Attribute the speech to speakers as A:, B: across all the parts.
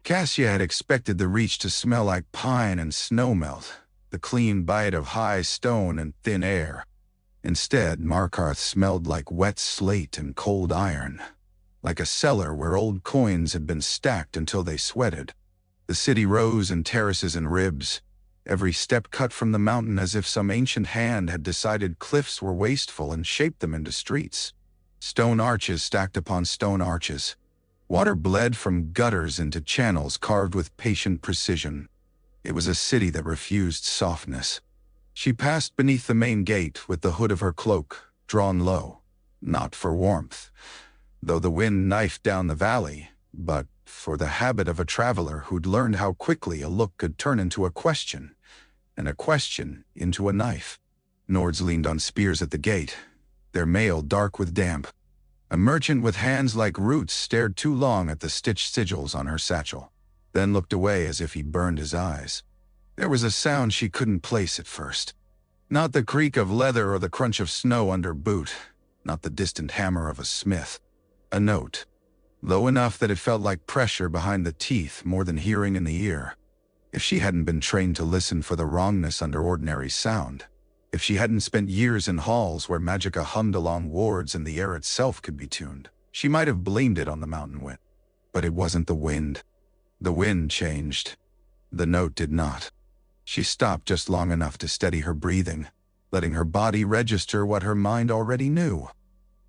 A: Cassia had expected the reach to smell like pine and snowmelt, the clean bite of high stone and thin air. Instead, Markarth smelled like wet slate and cold iron, like a cellar where old coins had been stacked until they sweated. The city rose in terraces and ribs, every step cut from the mountain as if some ancient hand had decided cliffs were wasteful and shaped them into streets. Stone arches stacked upon stone arches. Water bled from gutters into channels carved with patient precision. It was a city that refused softness. She passed beneath the main gate with the hood of her cloak drawn low, not for warmth, though the wind knifed down the valley, but for the habit of a traveler who'd learned how quickly a look could turn into a question, and a question into a knife. Nords leaned on spears at the gate, their mail dark with damp. A merchant with hands like roots stared too long at the stitched sigils on her satchel, then looked away as if he burned his eyes. There was a sound she couldn't place at first. Not the creak of leather or the crunch of snow under boot, not the distant hammer of a smith. A note, low enough that it felt like pressure behind the teeth more than hearing in the ear. If she hadn't been trained to listen for the wrongness under ordinary sound, if she hadn't spent years in halls where magicka hummed along wards and the air itself could be tuned, she might have blamed it on the mountain wind. But it wasn't the wind. The wind changed. The note did not. She stopped just long enough to steady her breathing, letting her body register what her mind already knew.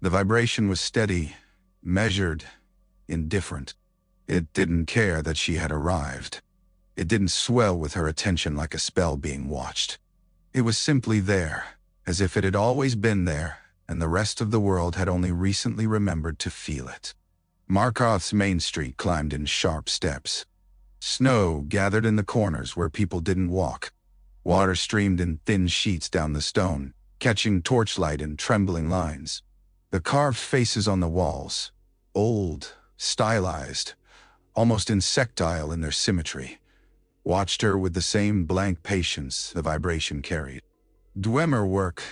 A: The vibration was steady, measured, indifferent. It didn't care that she had arrived. It didn't swell with her attention like a spell being watched. It was simply there, as if it had always been there, and the rest of the world had only recently remembered to feel it. Markarth's main street climbed in sharp steps. Snow gathered in the corners where people didn't walk. Water streamed in thin sheets down the stone, catching torchlight in trembling lines. The carved faces on the walls, old, stylized, almost insectile in their symmetry, watched her with the same blank patience the vibration carried. Dwemer work,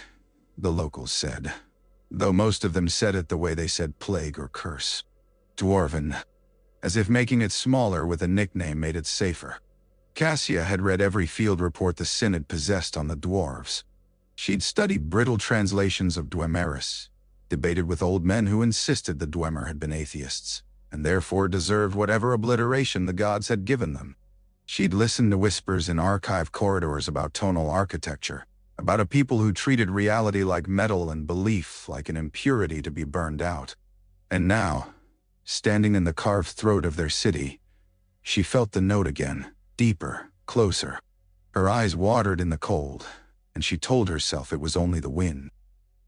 A: the locals said, though most of them said it the way they said plague or curse. Dwarven, as if making it smaller with a nickname made it safer. Cassia had read every field report the Synod possessed on the dwarves. She'd studied brittle translations of Dwemeris, debated with old men who insisted the Dwemer had been atheists, and therefore deserved whatever obliteration the gods had given them. She'd listened to whispers in archive corridors about tonal architecture, about a people who treated reality like metal and belief like an impurity to be burned out. And now, standing in the carved throat of their city, she felt the note again, deeper, closer. Her eyes watered in the cold, and she told herself it was only the wind.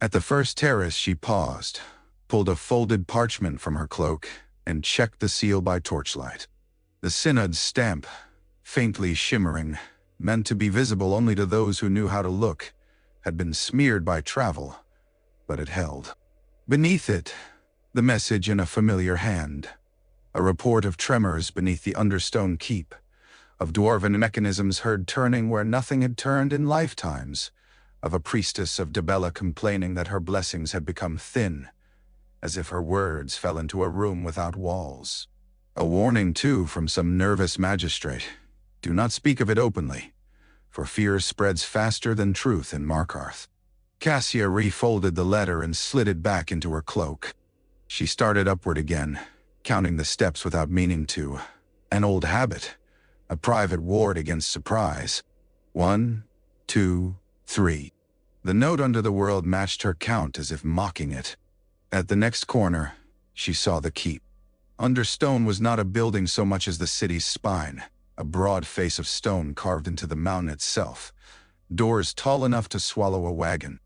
A: At the first terrace she paused, pulled a folded parchment from her cloak, and checked the seal by torchlight. The Synod's stamp, faintly shimmering, meant to be visible only to those who knew how to look, had been smeared by travel, but it held. Beneath it, the message in a familiar hand, a report of tremors beneath the understone keep, of dwarven mechanisms heard turning where nothing had turned in lifetimes, of a priestess of Debella complaining that her blessings had become thin, as if her words fell into a room without walls. A warning, too, from some nervous magistrate. Do not speak of it openly, for fear spreads faster than truth in Markarth. Cassia refolded the letter and slid it back into her cloak. She started upward again, counting the steps without meaning to. An old habit, a private ward against surprise. 1, 2, 3. The note under the world matched her count as if mocking it. At the next corner, she saw the keep. Under stone was not a building so much as the city's spine, a broad face of stone carved into the mountain itself, doors tall enough to swallow a wagon.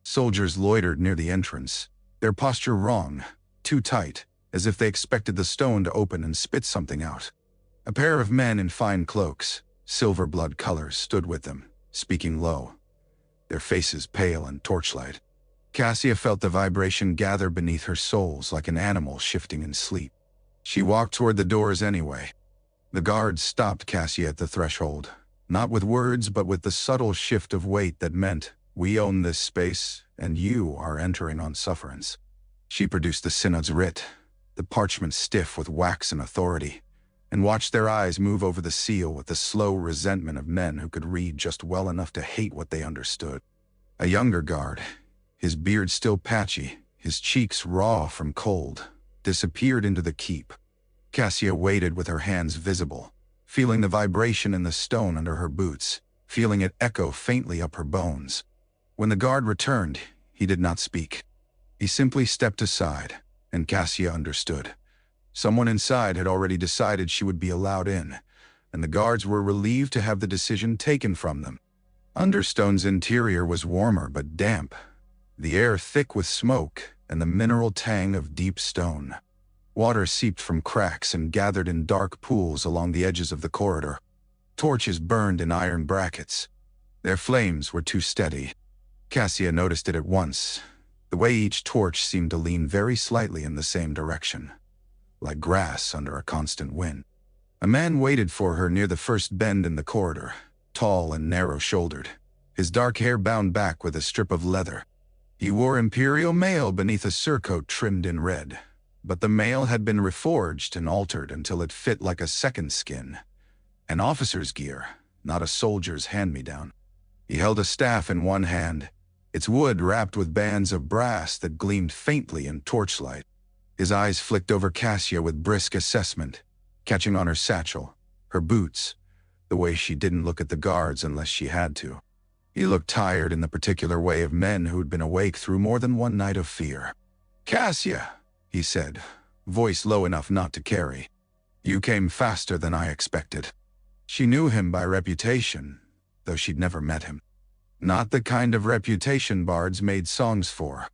A: Soldiers loitered near the entrance, their posture wrong, too tight, as if they expected the stone to open and spit something out. A pair of men in fine cloaks, silver blood colors, stood with them, speaking low, their faces pale in torchlight. Cassia felt the vibration gather beneath her soles like an animal shifting in sleep. She walked toward the doors anyway. The guards stopped Cassia at the threshold, not with words but with the subtle shift of weight that meant, "We own this space, and you are entering on sufferance." She produced the synod's writ, the parchment stiff with wax and authority, and watched their eyes move over the seal with the slow resentment of men who could read just well enough to hate what they understood. A younger guard, his beard still patchy, his cheeks raw from cold, disappeared into the keep. Cassia waited with her hands visible, feeling the vibration in the stone under her boots, feeling it echo faintly up her bones. When the guard returned, he did not speak. He simply stepped aside, and Cassia understood. Someone inside had already decided she would be allowed in, and the guards were relieved to have the decision taken from them. Understone's interior was warmer but damp, the air thick with smoke and the mineral tang of deep stone. Water seeped from cracks and gathered in dark pools along the edges of the corridor. Torches burned in iron brackets. Their flames were too steady. Cassia noticed it at once, the way each torch seemed to lean very slightly in the same direction, like grass under a constant wind. A man waited for her near the first bend in the corridor, tall and narrow-shouldered, his dark hair bound back with a strip of leather. He wore imperial mail beneath a surcoat trimmed in red, but the mail had been reforged and altered until it fit like a second skin. An officer's gear, not a soldier's hand-me-down. He held a staff in one hand, its wood wrapped with bands of brass that gleamed faintly in torchlight. His eyes flicked over Cassia with brisk assessment, catching on her satchel, her boots, the way she didn't look at the guards unless she had to. He looked tired in the particular way of men who'd been awake through more than one night of fear. "Cassia," he said, voice low enough not to carry. "You came faster than I expected." She knew him by reputation, though she'd never met him. Not the kind of reputation bards made songs for.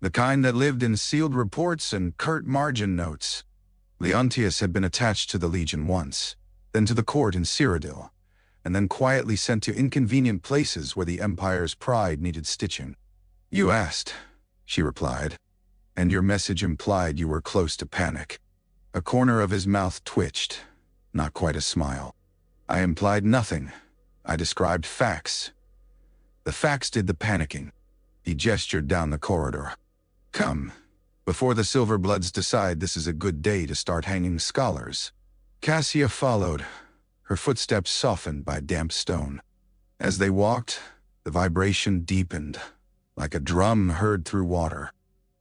A: The kind that lived in sealed reports and curt margin notes. Leontius had been attached to the Legion once, then to the court in Cyrodiil, and then quietly sent to inconvenient places where the Empire's pride needed stitching. "You asked," she replied, "and your message implied you were close to panic." A corner of his mouth twitched, not quite a smile. "I implied nothing. I described facts. The facts did the panicking." He gestured down the corridor. "Come, before the Silverbloods decide this is a good day to start hanging scholars." Cassia followed, her footsteps softened by damp stone. As they walked, the vibration deepened, like a drum heard through water.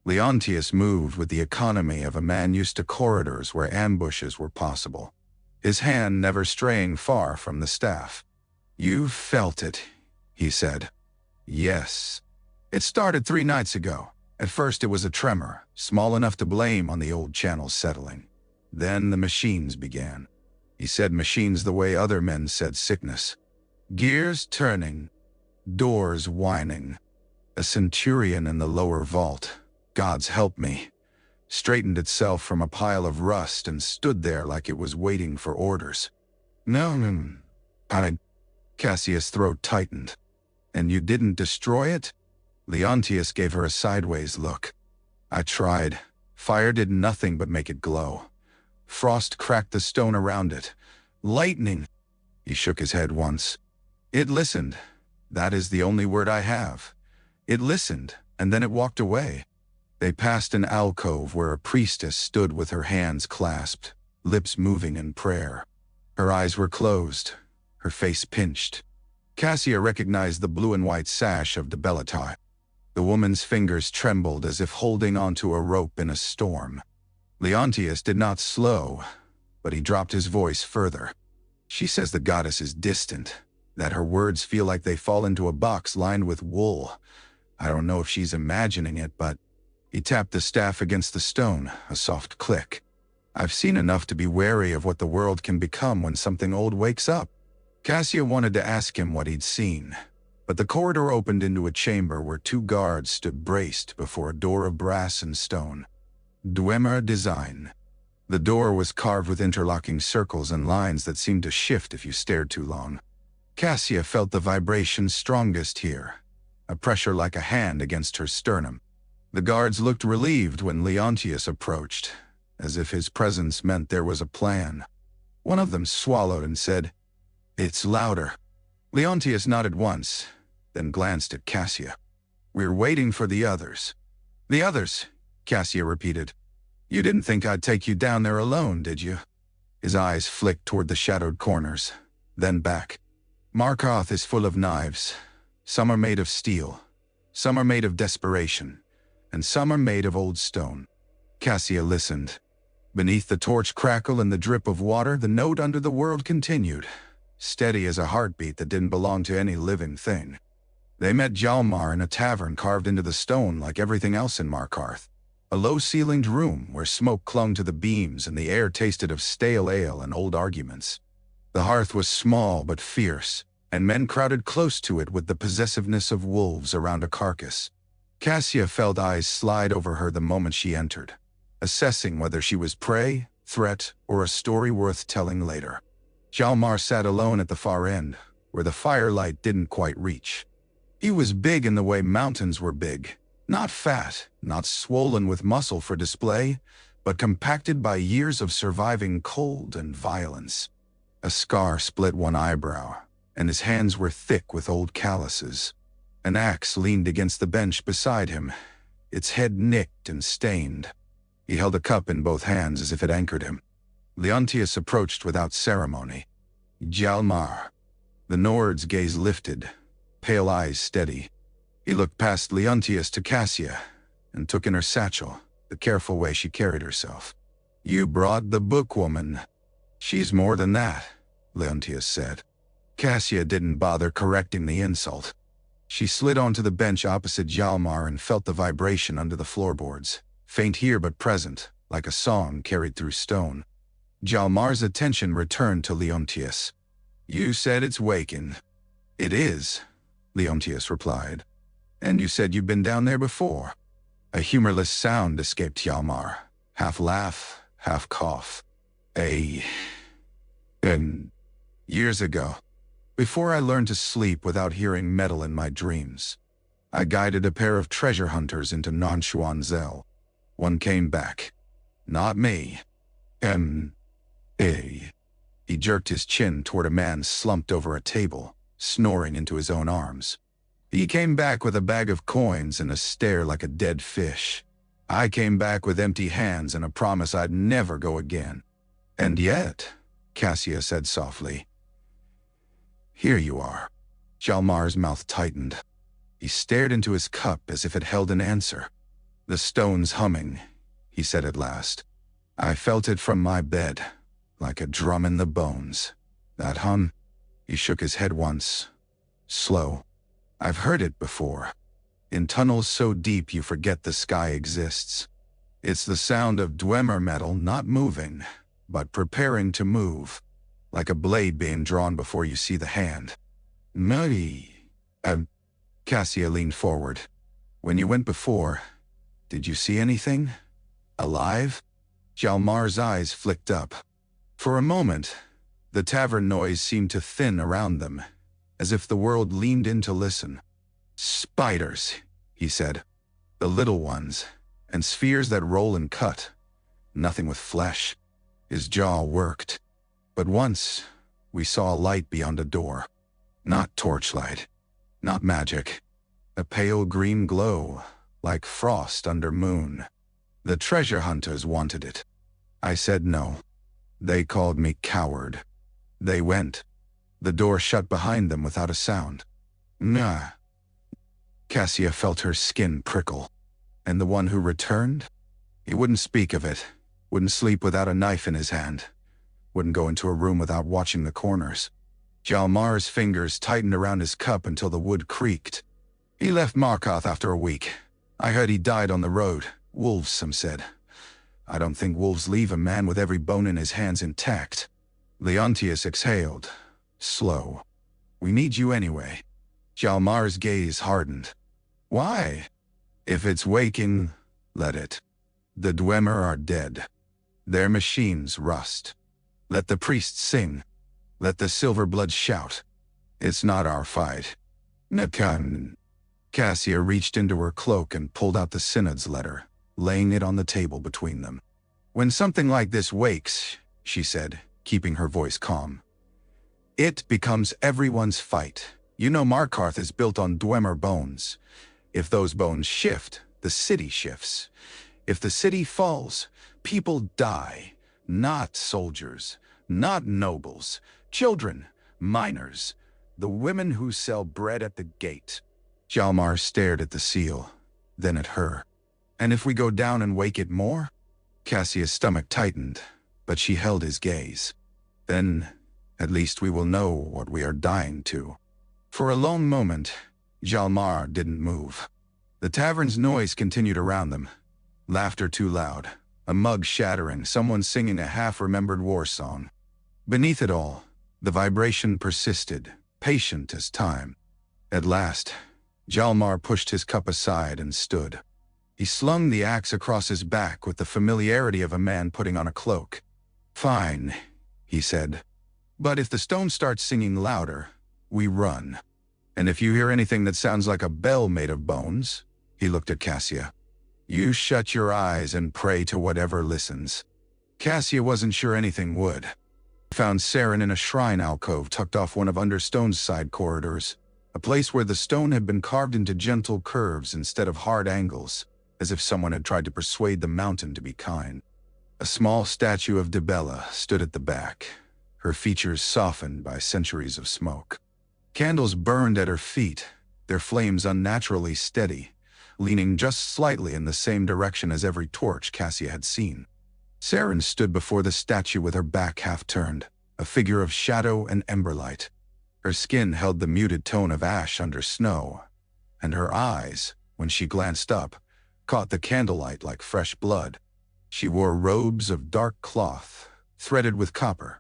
A: Leontius moved with the economy of a man used to corridors where ambushes were possible, his hand never straying far from the staff. "You've felt it," he said. "Yes. It started 3 nights ago. At first it was a tremor, small enough to blame on the old channels settling. Then the machines began." He said machines the way other men said sickness. "Gears turning, doors whining. A centurion in the lower vault, God's help me, straightened itself from a pile of rust and stood there like it was waiting for orders." No, Cassia's throat tightened. "And you didn't destroy it?" Leontius gave her a sideways look. "I tried. Fire did nothing but make it glow. Frost cracked the stone around it. Lightning." He shook his head once. "It listened. That is the only word I have. It listened, and then it walked away." They passed an alcove where a priestess stood with her hands clasped, lips moving in prayer. Her eyes were closed, her face pinched. Cassia recognized the blue and white sash of the Bellatai. The woman's fingers trembled as if holding onto a rope in a storm. Leontius did not slow, but he dropped his voice further. "She says the goddess is distant, that her words feel like they fall into a box lined with wool. I don't know if she's imagining it, but..." He tapped the staff against the stone, a soft click. "I've seen enough to be wary of what the world can become when something old wakes up." Cassia wanted to ask him what he'd seen, but the corridor opened into a chamber where 2 guards stood braced before a door of brass and stone. Dwemer design. The door was carved with interlocking circles and lines that seemed to shift if you stared too long. Cassia felt the vibration strongest here, a pressure like a hand against her sternum. The guards looked relieved when Leontius approached, as if his presence meant there was a plan. One of them swallowed and said, "It's louder." Leontius nodded once, then glanced at Cassia. "We're waiting for the others." "The others?" Cassia repeated. You didn't think I'd take you down there alone, did you? His eyes flicked toward the shadowed corners, then back. Markarth is full of knives. Some are made of steel, some are made of desperation, and some are made of old stone. Cassia listened. Beneath the torch crackle and the drip of water, the note under the world continued, steady as a heartbeat that didn't belong to any living thing. They met Hjalmar in a tavern carved into the stone like everything else in Markarth. A low-ceilinged room where smoke clung to the beams and the air tasted of stale ale and old arguments. The hearth was small but fierce, and men crowded close to it with the possessiveness of wolves around a carcass. Cassia felt eyes slide over her the moment she entered, assessing whether she was prey, threat, or a story worth telling later. Hjalmar sat alone at the far end, where the firelight didn't quite reach. He was big in the way mountains were big. Not fat, not swollen with muscle for display, but compacted by years of surviving cold and violence. A scar split one eyebrow, and his hands were thick with old calluses. An axe leaned against the bench beside him, its head nicked and stained. He held a cup in both hands as if it anchored him. Leontius approached without ceremony. Hjalmar. The Nord's gaze lifted, pale eyes steady. He looked past Leontius to Cassia, and took in her satchel, the careful way she carried herself. You brought the bookwoman. She's more than that, Leontius said. Cassia didn't bother correcting the insult. She slid onto the bench opposite Hjalmar and felt the vibration under the floorboards, faint here but present, like a song carried through stone. Hjalmar's attention returned to Leontius. You said it's waken. It is, Leontius replied. And you said you'd been down there before. A humorless sound escaped Hjalmar, half laugh, half cough. Years ago, before I learned to sleep without hearing metal in my dreams, I guided a pair of treasure hunters into Nonchuanzel. One came back. Not me. He jerked his chin toward a man slumped over a table, snoring into his own arms. He came back with a bag of coins and a stare like a dead fish. I came back with empty hands and a promise I'd never go again. And yet, Cassia said softly, here you are. Hjalmar's mouth tightened. He stared into his cup as if it held an answer. The stone's humming, he said at last. I felt it from my bed, like a drum in the bones. That hum? He shook his head once. Slow. I've heard it before. In tunnels so deep you forget the sky exists. It's the sound of Dwemer metal not moving, but preparing to move, like a blade being drawn before you see the hand. Muddy. Cassia leaned forward. When you went before, did you see anything? Alive? Hjalmar's eyes flicked up. For a moment, the tavern noise seemed to thin around them, as if the world leaned in to listen. Spiders, he said. The little ones, and spheres that roll and cut. Nothing with flesh. His jaw worked. But once, we saw a light beyond a door. Not torchlight. Not magic. A pale green glow, like frost under moon. The treasure hunters wanted it. I said no. They called me coward. They went. The door shut behind them without a sound. Nah. Cassia felt her skin prickle. And the one who returned? He wouldn't speak of it, wouldn't sleep without a knife in his hand, wouldn't go into a room without watching the corners. Hjalmar's fingers tightened around his cup until the wood creaked. He left Markarth after a week. I heard he died on the road. Wolves, some said. I don't think wolves leave a man with every bone in his hands intact. Leontius exhaled. Slow. We need you anyway. Hjalmar's gaze hardened. Why? If it's waking, let it. The Dwemer are dead. Their machines rust. Let the priests sing. Let the silver blood shout. It's not our fight. Nakan. Cassia reached into her cloak and pulled out the synod's letter, laying it on the table between them. When something like this wakes, she said, keeping her voice calm, it becomes everyone's fight. You know Markarth is built on Dwemer bones. If those bones shift, the city shifts. If the city falls, people die. Not soldiers, not nobles, children, miners, the women who sell bread at the gate. Hjalmar stared at the seal, then at her. And if we go down and wake it more? Cassia's stomach tightened, but she held his gaze. Then, at least we will know what we are dying to. For a lone moment, Hjalmar didn't move. The tavern's noise continued around them. Laughter too loud, a mug shattering, someone singing a half-remembered war song. Beneath it all, the vibration persisted, patient as time. At last, Hjalmar pushed his cup aside and stood. He slung the axe across his back with the familiarity of a man putting on a cloak. "Fine," he said. "But if the stone starts singing louder, we run. And if you hear anything that sounds like a bell made of bones," he looked at Cassia, "you shut your eyes and pray to whatever listens." Cassia wasn't sure anything would. Found Saren in a shrine alcove tucked off one of Understone's side corridors, a place where the stone had been carved into gentle curves instead of hard angles, as if someone had tried to persuade the mountain to be kind. A small statue of Dibella stood at the back, her features softened by centuries of smoke. Candles burned at her feet, their flames unnaturally steady, leaning just slightly in the same direction as every torch Cassia had seen. Saren stood before the statue with her back half-turned, a figure of shadow and emberlight. Her skin held the muted tone of ash under snow, and her eyes, when she glanced up, caught the candlelight like fresh blood. She wore robes of dark cloth, threaded with copper,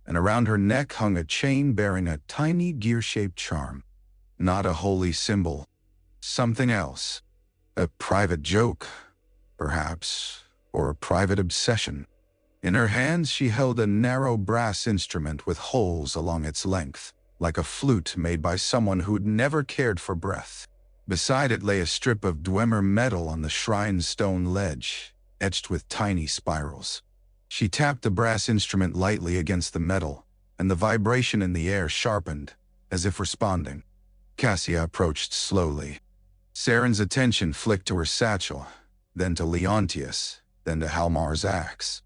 A: and around her neck hung a chain bearing a tiny gear-shaped charm. Not a holy symbol. Something else. A private joke, perhaps, or a private obsession. In her hands she held a narrow brass instrument with holes along its length, like a flute made by someone who'd never cared for breath. Beside it lay a strip of Dwemer metal on the shrine's stone ledge, etched with tiny spirals. She tapped the brass instrument lightly against the metal, and the vibration in the air sharpened, as if responding. Cassia approached slowly. Saren's attention flicked to her satchel, then to Leontius, then to Hjalmar's axe.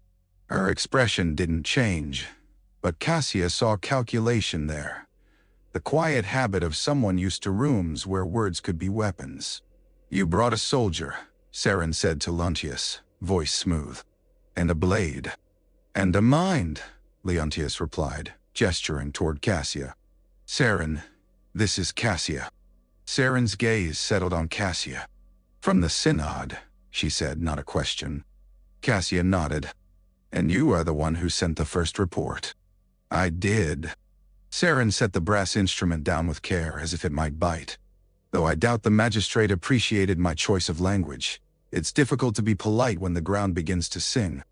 A: Her expression didn't change, but Cassia saw calculation there. The quiet habit of someone used to rooms where words could be weapons. "You brought a soldier," Saren said to Leontius, voice smooth. "And a blade." "And a mind," Leontius replied, gesturing toward Cassia. "Saren, this is Cassia." Saren's gaze settled on Cassia. "From the Synod," she said, not a question. Cassia nodded. "And you are the one who sent the first report." "I did." Saren set the brass instrument down with care, as if it might bite. "Though I doubt the magistrate appreciated my choice of language. It's difficult to be polite when the ground begins to sing."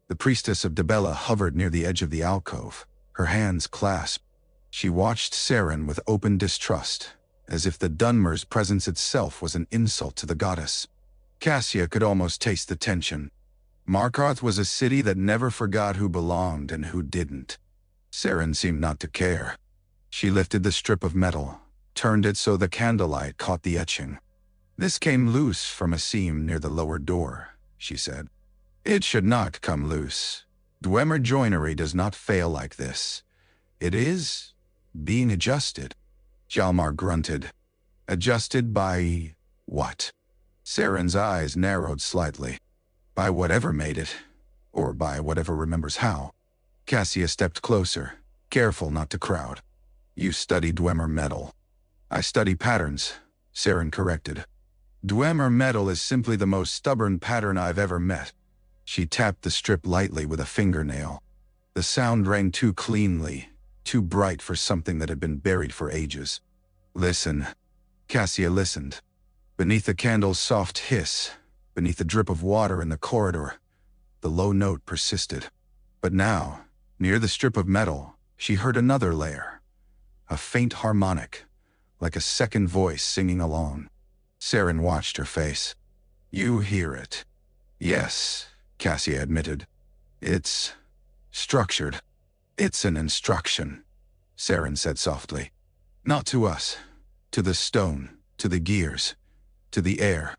A: The priestess of Dibella hovered near the edge of the alcove, her hands clasped. She watched Saren with open distrust, as if the Dunmer's presence itself was an insult to the goddess. Cassia could almost taste the tension. Markarth was a city that never forgot who belonged and who didn't. Saren seemed not to care. She lifted the strip of metal, turned it so the candlelight caught the etching. "This came loose from a seam near the lower door," she said. "It should not come loose. Dwemer joinery does not fail like this. It is being adjusted." Hjalmar grunted. "Adjusted by what?" Saren's eyes narrowed slightly. "By whatever made it, or by whatever remembers how." Cassia stepped closer, careful not to crowd. "You study Dwemer metal." "I study patterns," Saren corrected. "Dwemer metal is simply the most stubborn pattern I've ever met." She tapped the strip lightly with a fingernail. The sound rang too cleanly, too bright for something that had been buried for ages. "Listen." Cassia listened. Beneath the candle's soft hiss, beneath the drip of water in the corridor, the low note persisted. But now, near the strip of metal, she heard another layer. A faint harmonic, like a second voice singing along. Saren watched her face. "You hear it." "Yes," Cassia admitted. "It's structured." "It's an instruction," Saren said softly. "Not to us. To the stone, to the gears, to the air."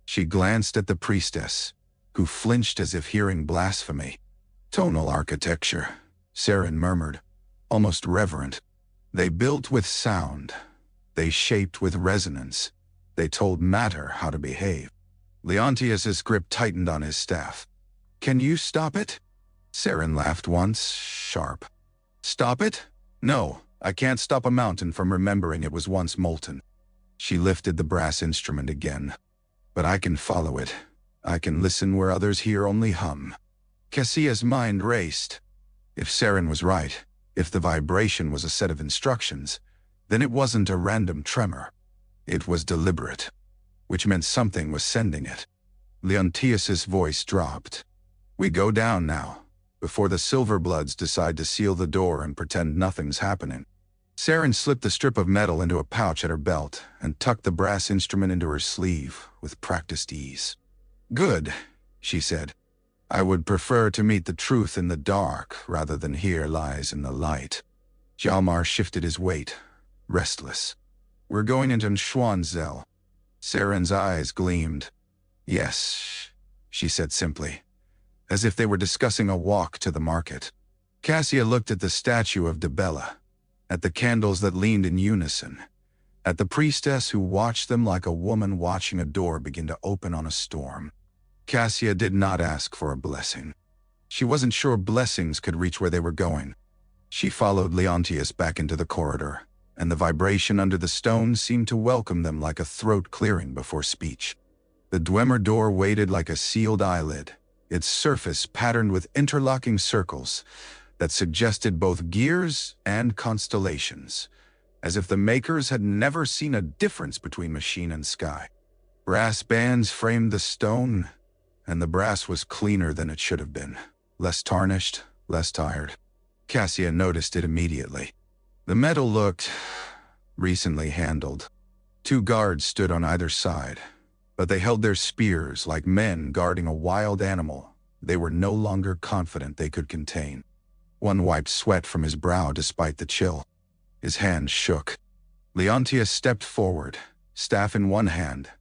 A: She glanced at the priestess, who flinched as if hearing blasphemy. "Tonal architecture," Saren murmured, almost reverent. "They built with sound. They shaped with resonance. They told matter how to behave." Leontius's grip tightened on his staff. "Can you stop it?" Saren laughed once, sharp. "Stop it? No, I can't stop a mountain from remembering it was once molten." She lifted the brass instrument again. "But I can follow it. I can listen where others hear only hum." Cassia's mind raced. If Saren was right, if the vibration was a set of instructions, then it wasn't a random tremor. It was deliberate, which meant something was sending it. Leontius's voice dropped. "We go down now, before the Silverbloods decide to seal the door and pretend nothing's happening." Saren slipped the strip of metal into a pouch at her belt and tucked the brass instrument into her sleeve with practiced ease. "Good," she said. "I would prefer to meet the truth in the dark rather than hear lies in the light." Hjalmar shifted his weight, restless. "We're going into Schwanzel." Saren's eyes gleamed. "Yes," she said simply, as if they were discussing a walk to the market. Cassia looked at the statue of Debella, at the candles that leaned in unison, at the priestess who watched them like a woman watching a door begin to open on a storm. Cassia did not ask for a blessing. She wasn't sure blessings could reach where they were going. She followed Leontius back into the corridor, and the vibration under the stone seemed to welcome them like a throat clearing before speech. The Dwemer door waited like a sealed eyelid, its surface patterned with interlocking circles that suggested both gears and constellations, as if the makers had never seen a difference between machine and sky. Brass bands framed the stone, and the brass was cleaner than it should have been, less tarnished, less tired. Cassia noticed it immediately. The metal looked recently handled. 2 guards stood on either side, but they held their spears like men guarding a wild animal they were no longer confident they could contain. One wiped sweat from his brow despite the chill. His hand shook. Leontius stepped forward, staff in one hand,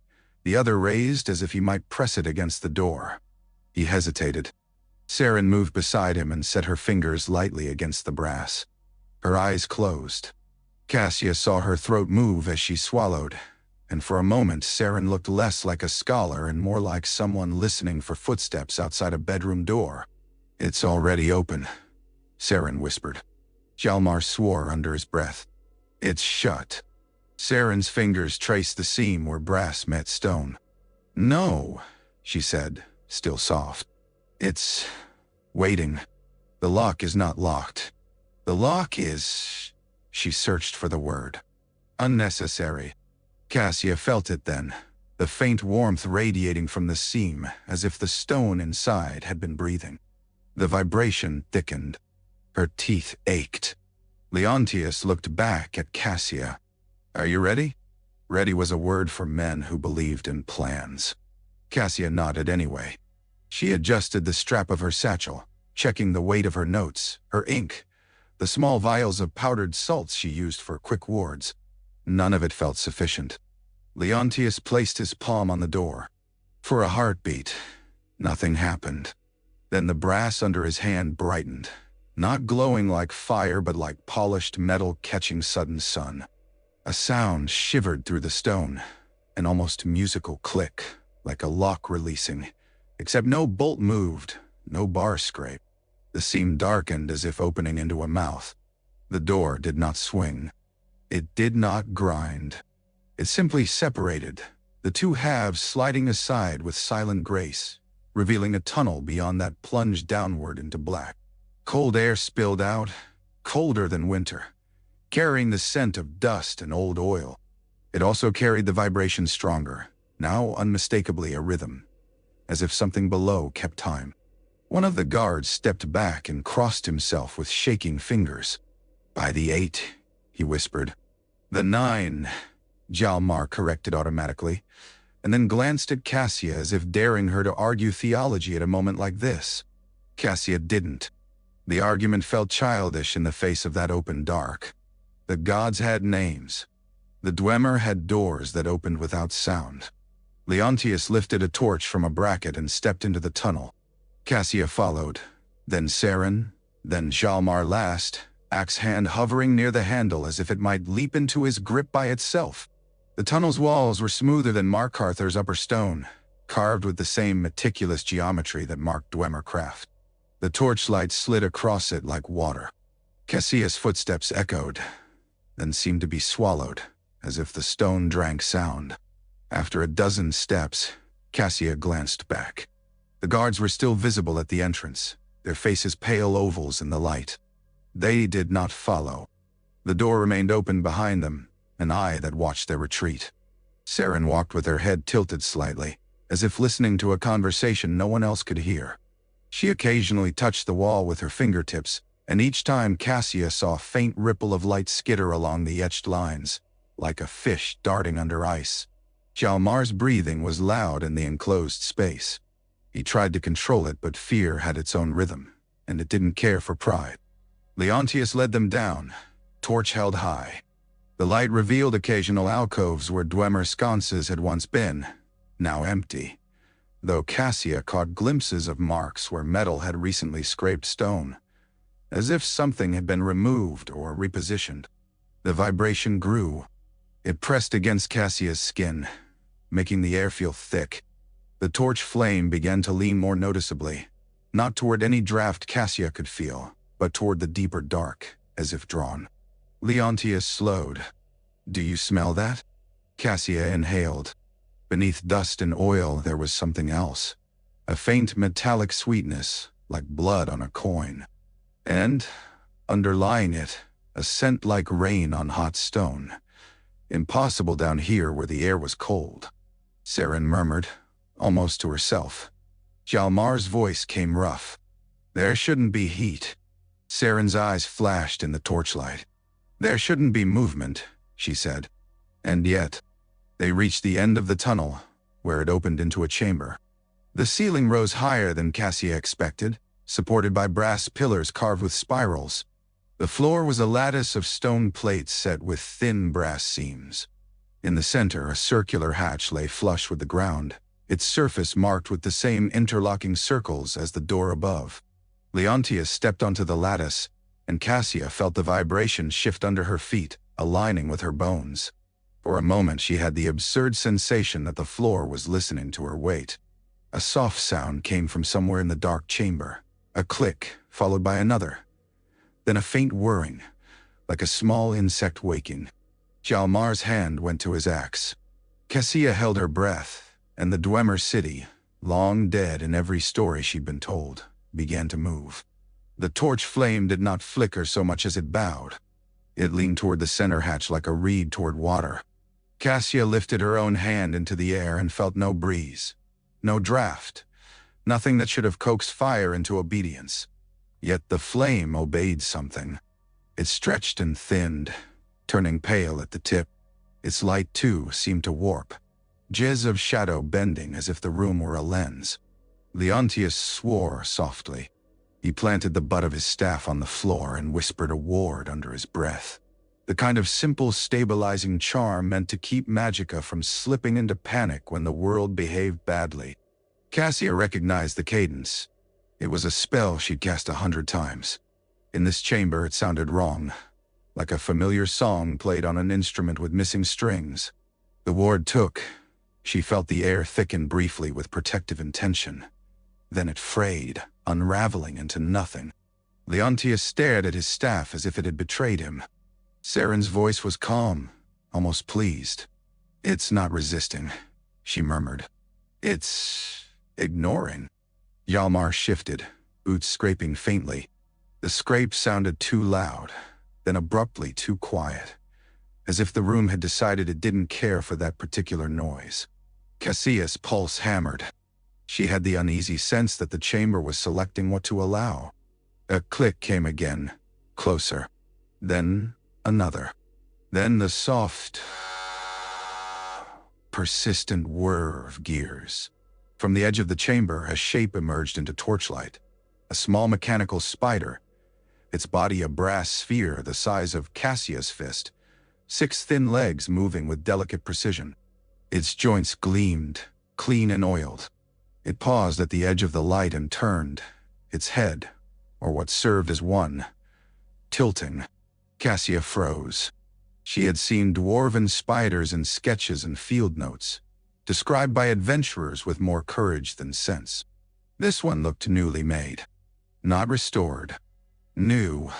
A: the other raised as if he might press it against the door. He hesitated. Saren moved beside him and set her fingers lightly against the brass. Her eyes closed. Cassia saw her throat move as she swallowed, and for a moment Saren looked less like a scholar and more like someone listening for footsteps outside a bedroom door. "It's already open," Saren whispered. Hjalmar swore under his breath. "It's shut." Saren's fingers traced the seam where brass met stone. "No," she said, still soft. "It's waiting. The lock is not locked. The lock is—" She searched for the word. "Unnecessary." Cassia felt it then, the faint warmth radiating from the seam as if the stone inside had been breathing. The vibration thickened. Her teeth ached. Leontius looked back at Cassia. "Are you ready?" Ready was a word for men who believed in plans. Cassia nodded anyway. She adjusted the strap of her satchel, checking the weight of her notes, her ink, the small vials of powdered salts she used for quick wards. None of it felt sufficient. Leontius placed his palm on the door. For a heartbeat, nothing happened. Then the brass under his hand brightened, not glowing like fire but like polished metal catching sudden sun. A sound shivered through the stone, an almost musical click, like a lock releasing, except no bolt moved, no bar scrape. The seam darkened as if opening into a mouth. The door did not swing. It did not grind. It simply separated, the 2 halves sliding aside with silent grace, revealing a tunnel beyond that plunged downward into black. Cold air spilled out, colder than winter, carrying the scent of dust and old oil. It also carried the vibration stronger, now unmistakably a rhythm, as if something below kept time. One of the guards stepped back and crossed himself with shaking fingers. "By the 8, he whispered. "The 9, Hjalmar corrected automatically, and then glanced at Cassia as if daring her to argue theology at a moment like this. Cassia didn't. The argument felt childish in the face of that open dark. The gods had names. The Dwemer had doors that opened without sound. Leontius lifted a torch from a bracket and stepped into the tunnel. Cassia followed, then Saren, then Hjalmar last, axe hand hovering near the handle as if it might leap into his grip by itself. The tunnel's walls were smoother than Markarth's upper stone, carved with the same meticulous geometry that marked Dwemer craft. The torchlight slid across it like water. Cassia's footsteps echoed, then seemed to be swallowed, as if the stone drank sound. After a dozen steps, Cassia glanced back. The guards were still visible at the entrance, their faces pale ovals in the light. They did not follow. The door remained open behind them, an eye that watched their retreat. Saren walked with her head tilted slightly, as if listening to a conversation no one else could hear. She occasionally touched the wall with her fingertips, and each time Cassia saw a faint ripple of light skitter along the etched lines, like a fish darting under ice. Hjalmar's breathing was loud in the enclosed space. He tried to control it, but fear had its own rhythm, and it didn't care for pride. Leontius led them down, torch held high. The light revealed occasional alcoves where Dwemer sconces had once been, now empty, though Cassia caught glimpses of marks where metal had recently scraped stone, as if something had been removed or repositioned. The vibration grew. It pressed against Cassia's skin, making the air feel thick. The torch flame began to lean more noticeably, not toward any draft Cassia could feel, but toward the deeper dark, as if drawn. Leontius slowed. "Do you smell that?" Cassia inhaled. Beneath dust and oil there was something else. A faint metallic sweetness, like blood on a coin. And, underlying it, a scent like rain on hot stone. Impossible down here where the air was cold. Saren murmured, almost to herself. Hjalmar's voice came rough. "There shouldn't be heat." Saren's eyes flashed in the torchlight. "There shouldn't be movement," she said. And yet, they reached the end of the tunnel, where it opened into a chamber. The ceiling rose higher than Cassia expected, supported by brass pillars carved with spirals. The floor was a lattice of stone plates set with thin brass seams. In the center, a circular hatch lay flush with the ground, its surface marked with the same interlocking circles as the door above. Leontius stepped onto the lattice, and Cassia felt the vibration shift under her feet, aligning with her bones. For a moment she had the absurd sensation that the floor was listening to her weight. A soft sound came from somewhere in the dark chamber, a click, followed by another. Then a faint whirring, like a small insect waking. Hjalmar's hand went to his axe. Cassia held her breath, and the Dwemer city, long dead in every story she'd been told, began to move. The torch flame did not flicker so much as it bowed. It leaned toward the center hatch like a reed toward water. Cassia lifted her own hand into the air and felt no breeze, no draft, nothing that should have coaxed fire into obedience. Yet the flame obeyed something. It stretched and thinned, turning pale at the tip. Its light, too, seemed to warp, jizz of shadow bending as if the room were a lens. Leontius swore softly. He planted the butt of his staff on the floor and whispered a word under his breath. The kind of simple, stabilizing charm meant to keep Magica from slipping into panic when the world behaved badly. Cassia recognized the cadence. It was a spell she'd cast 100 times. In this chamber it sounded wrong, like a familiar song played on an instrument with missing strings. The ward took. She felt the air thicken briefly with protective intention. Then it frayed, unraveling into nothing. Leontius stared at his staff as if it had betrayed him. Saren's voice was calm, almost pleased. "It's not resisting," she murmured. "It's ignoring." Hjalmar shifted, boots scraping faintly. The scrape sounded too loud, then abruptly too quiet, as if the room had decided it didn't care for that particular noise. Cassia's pulse hammered. She had the uneasy sense that the chamber was selecting what to allow. A click came again, closer. Then another. Then the soft, persistent whir of gears. From the edge of the chamber, a shape emerged into torchlight. A small mechanical spider, its body a brass sphere the size of Cassia's fist, 6 thin legs moving with delicate precision. Its joints gleamed, clean and oiled. It paused at the edge of the light and turned, its head, or what served as one, tilting. Cassia froze. She had seen dwarven spiders in sketches and field notes, described by adventurers with more courage than sense. This one looked newly made. Not restored. New.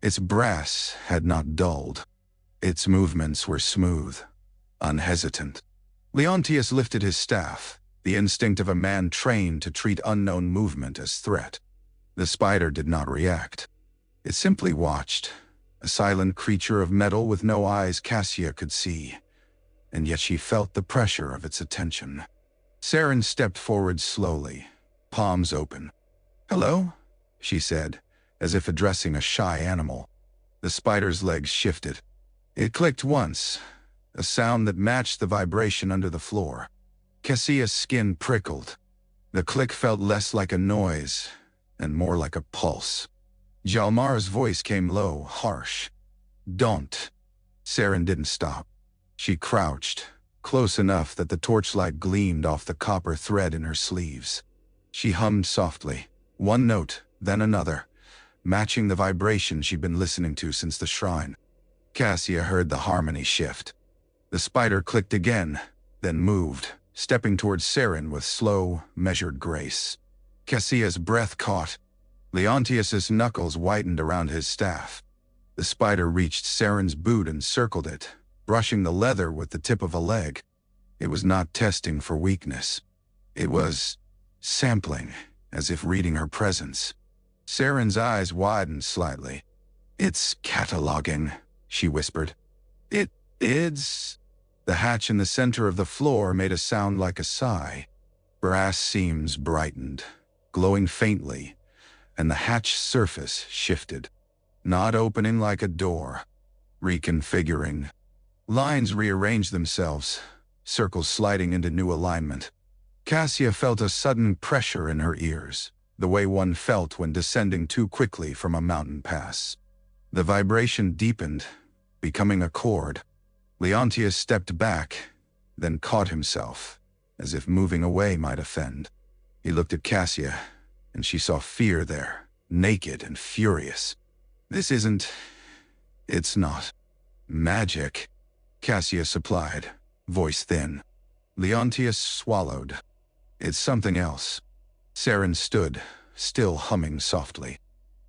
A: Its brass had not dulled. Its movements were smooth, unhesitant. Leontius lifted his staff, the instinct of a man trained to treat unknown movement as threat. The spider did not react. It simply watched, a silent creature of metal with no eyes Cassia could see, and yet she felt the pressure of its attention. Saren stepped forward slowly, palms open. "Hello?" she said, as if addressing a shy animal. The spider's legs shifted. It clicked once, a sound that matched the vibration under the floor. Cassia's skin prickled. The click felt less like a noise and more like a pulse. Hjalmar's voice came low, harsh. "Don't." Saren didn't stop. She crouched, close enough that the torchlight gleamed off the copper thread in her sleeves. She hummed softly, one note, then another, matching the vibration she'd been listening to since the shrine. Cassia heard the harmony shift. The spider clicked again, then moved, stepping towards Saren with slow, measured grace. Cassia's breath caught. Leontius's knuckles whitened around his staff. The spider reached Saren's boot and circled it, brushing the leather with the tip of a leg. It was not testing for weakness. It was sampling, as if reading her presence. Saren's eyes widened slightly. "It's cataloging," she whispered. It's... The hatch in the center of the floor made a sound like a sigh. Brass seams brightened, glowing faintly, and the hatch surface shifted. Not opening like a door. Reconfiguring. Lines rearranged themselves, circles sliding into new alignment. Cassia felt a sudden pressure in her ears, the way one felt when descending too quickly from a mountain pass. The vibration deepened, becoming a chord. Leontius stepped back, then caught himself, as if moving away might offend. He looked at Cassia, and she saw fear there, naked and furious. It's not magic," Cassia supplied, voice thin. Leontius swallowed. "It's something else." Saren stood, still humming softly.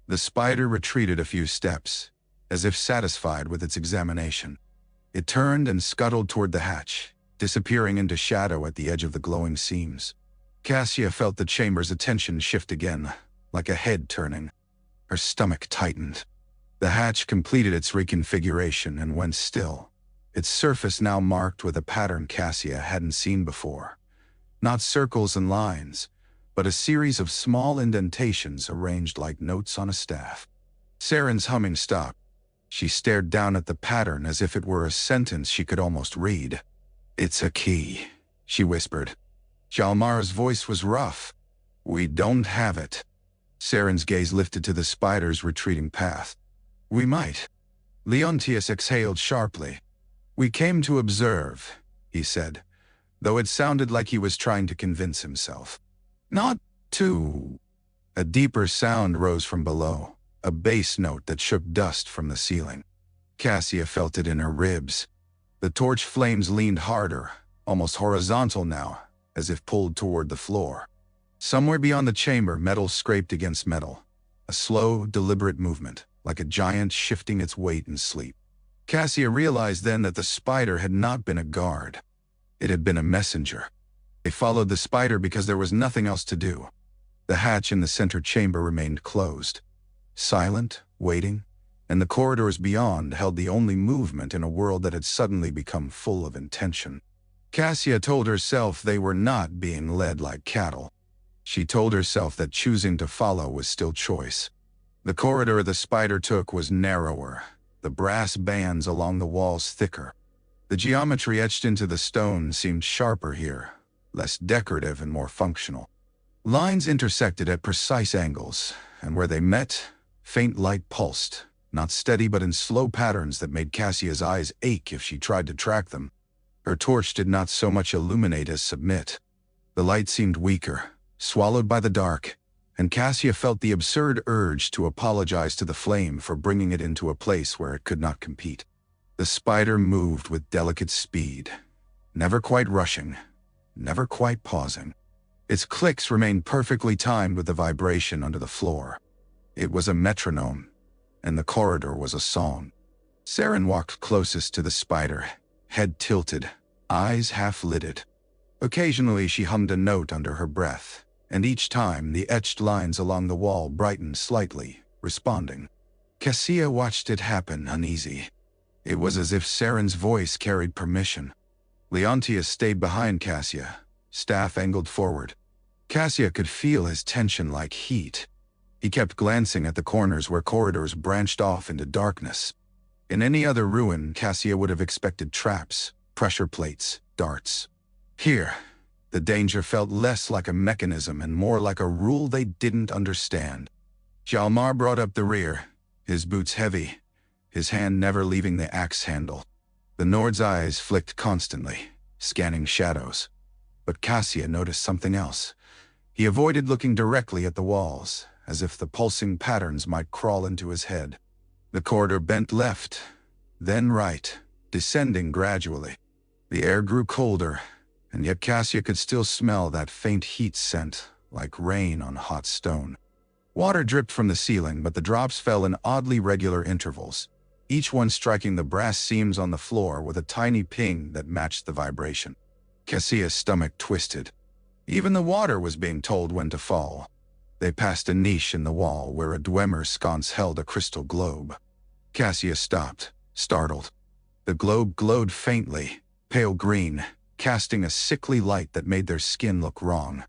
A: The spider retreated a few steps, as if satisfied with its examination. It turned and scuttled toward the hatch, disappearing into shadow at the edge of the glowing seams. Cassia felt the chamber's attention shift again, like a head turning. Her stomach tightened. The hatch completed its reconfiguration and went still, its surface now marked with a pattern Cassia hadn't seen before. Not circles and lines, but a series of small indentations arranged like notes on a staff. Saren's humming stopped. She stared down at the pattern as if it were a sentence she could almost read. "It's a key," she whispered. Hjalmar's voice was rough. "We don't have it." Saren's gaze lifted to the spider's retreating path. "We might." Leontius exhaled sharply. "We came to observe," he said, though it sounded like he was trying to convince himself. "Not to." A deeper sound rose from below, a bass note that shook dust from the ceiling. Cassia felt it in her ribs. The torch flames leaned harder, almost horizontal now, as if pulled toward the floor. Somewhere beyond the chamber, metal scraped against metal, a slow, deliberate movement, like a giant shifting its weight in sleep. Cassia realized then that the spider had not been a guard. It had been a messenger. They followed the spider because there was nothing else to do. The hatch in the center chamber remained closed, silent, waiting, and the corridors beyond held the only movement in a world that had suddenly become full of intention. Cassia told herself they were not being led like cattle. She told herself that choosing to follow was still choice. The corridor the spider took was narrower, the brass bands along the walls thicker. The geometry etched into the stone seemed sharper here, less decorative and more functional. Lines intersected at precise angles, and where they met, faint light pulsed, not steady but in slow patterns that made Cassia's eyes ache if she tried to track them. Her torch did not so much illuminate as submit. The light seemed weaker, swallowed by the dark, and Cassia felt the absurd urge to apologize to the flame for bringing it into a place where it could not compete. The spider moved with delicate speed, never quite rushing, never quite pausing. Its clicks remained perfectly timed with the vibration under the floor. It was a metronome, and the corridor was a song. Saren walked closest to the spider, head tilted, eyes half-lidded. Occasionally she hummed a note under her breath, and each time the etched lines along the wall brightened slightly, responding. Cassia watched it happen, uneasy. It was as if Saren's voice carried permission. Leontius stayed behind Cassia, staff angled forward. Cassia could feel his tension like heat. He kept glancing at the corners where corridors branched off into darkness. In any other ruin, Cassia would have expected traps, pressure plates, darts. Here, the danger felt less like a mechanism and more like a rule they didn't understand. Hjalmar brought up the rear, his boots heavy, his hand never leaving the axe handle. The Nord's eyes flicked constantly, scanning shadows. But Cassia noticed something else. He avoided looking directly at the walls, as if the pulsing patterns might crawl into his head. The corridor bent left, then right, descending gradually. The air grew colder, and yet Cassia could still smell that faint heat scent, like rain on hot stone. Water dripped from the ceiling, but the drops fell in oddly regular intervals, each one striking the brass seams on the floor with a tiny ping that matched the vibration. Cassia's stomach twisted. Even the water was being told when to fall. They passed a niche in the wall where a Dwemer sconce held a crystal globe. Cassia stopped, startled. The globe glowed faintly, pale green, casting a sickly light that made their skin look wrong.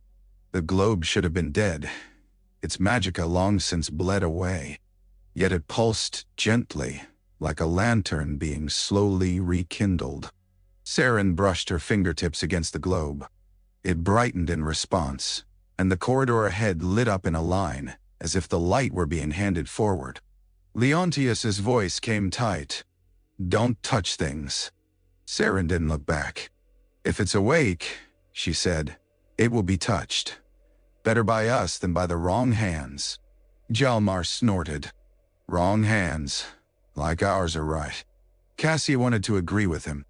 A: The globe should have been dead, its magicka long since bled away. Yet it pulsed gently, like a lantern being slowly rekindled. Saren brushed her fingertips against the globe. It brightened in response, and the corridor ahead lit up in a line, as if the light were being handed forward. Leontius's voice came tight. "Don't touch things." Saren didn't look back. "If it's awake," she said, "it will be touched. Better by us than by the wrong hands." Hjalmar snorted. "Wrong hands, like ours are right." Cassia wanted to agree with him.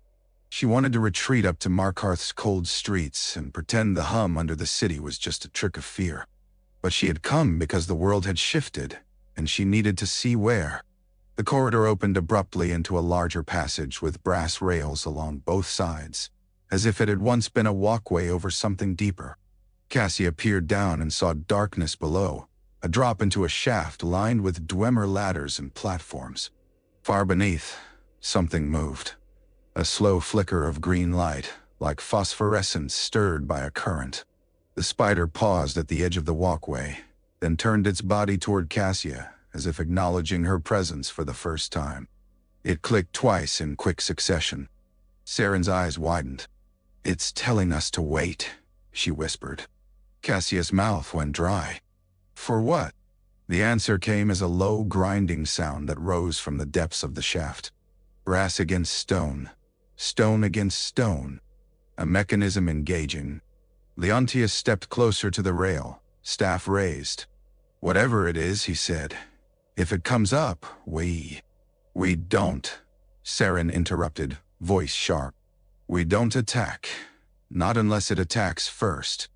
A: She wanted to retreat up to Markarth's cold streets and pretend the hum under the city was just a trick of fear. But she had come because the world had shifted, and she needed to see where. The corridor opened abruptly into a larger passage with brass rails along both sides, as if it had once been a walkway over something deeper. Cassia peered down and saw darkness below, a drop into a shaft lined with Dwemer ladders and platforms. Far beneath, something moved. A slow flicker of green light, like phosphorescence stirred by a current. The spider paused at the edge of the walkway, then turned its body toward Cassia, as if acknowledging her presence for the first time. It clicked twice in quick succession. Saren's eyes widened. "It's telling us to wait," she whispered. Cassia's mouth went dry. "For what?" The answer came as a low, grinding sound that rose from the depths of the shaft. Brass against stone, stone against stone, a mechanism engaging. Leontius stepped closer to the rail, staff raised. "Whatever it is," he said, "if it comes up, we don't." Saren interrupted, voice sharp. "We don't attack. Not unless it attacks first."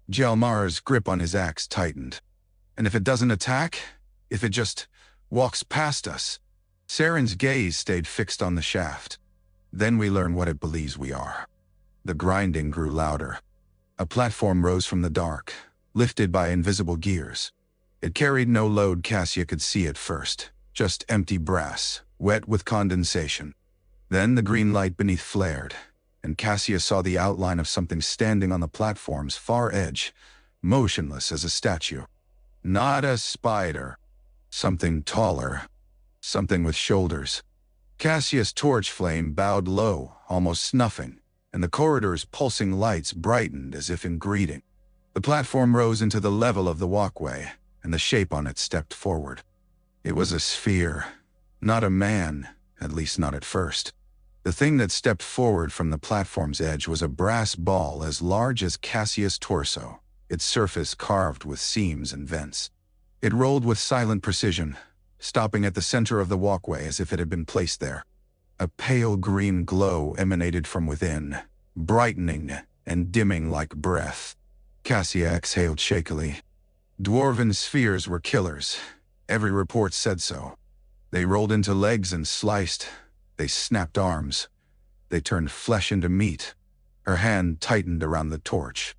A: Hjalmar's grip on his axe tightened. "And if it doesn't attack? If it just walks past us?" Saren's gaze stayed fixed on the shaft. "Then we learn what it believes we are." The grinding grew louder. A platform rose from the dark, lifted by invisible gears. It carried no load. Cassia could see at first, just empty brass, wet with condensation. Then the green light beneath flared, and Cassia saw the outline of something standing on the platform's far edge, motionless as a statue. Not a spider. Something taller. Something with shoulders. Cassia's torch flame bowed low, almost snuffing, and the corridor's pulsing lights brightened as if in greeting. The platform rose into the level of the walkway, and the shape on it stepped forward. It was a sphere, not a man, at least not at first. The thing that stepped forward from the platform's edge was a brass ball as large as Cassia's torso, its surface carved with seams and vents. It rolled with silent precision, stopping at the center of the walkway as if it had been placed there. A pale green glow emanated from within, brightening and dimming like breath. Cassia exhaled shakily. Dwarven spheres were killers. Every report said so. They rolled into legs and sliced. They snapped arms. They turned flesh into meat. Her hand tightened around the torch.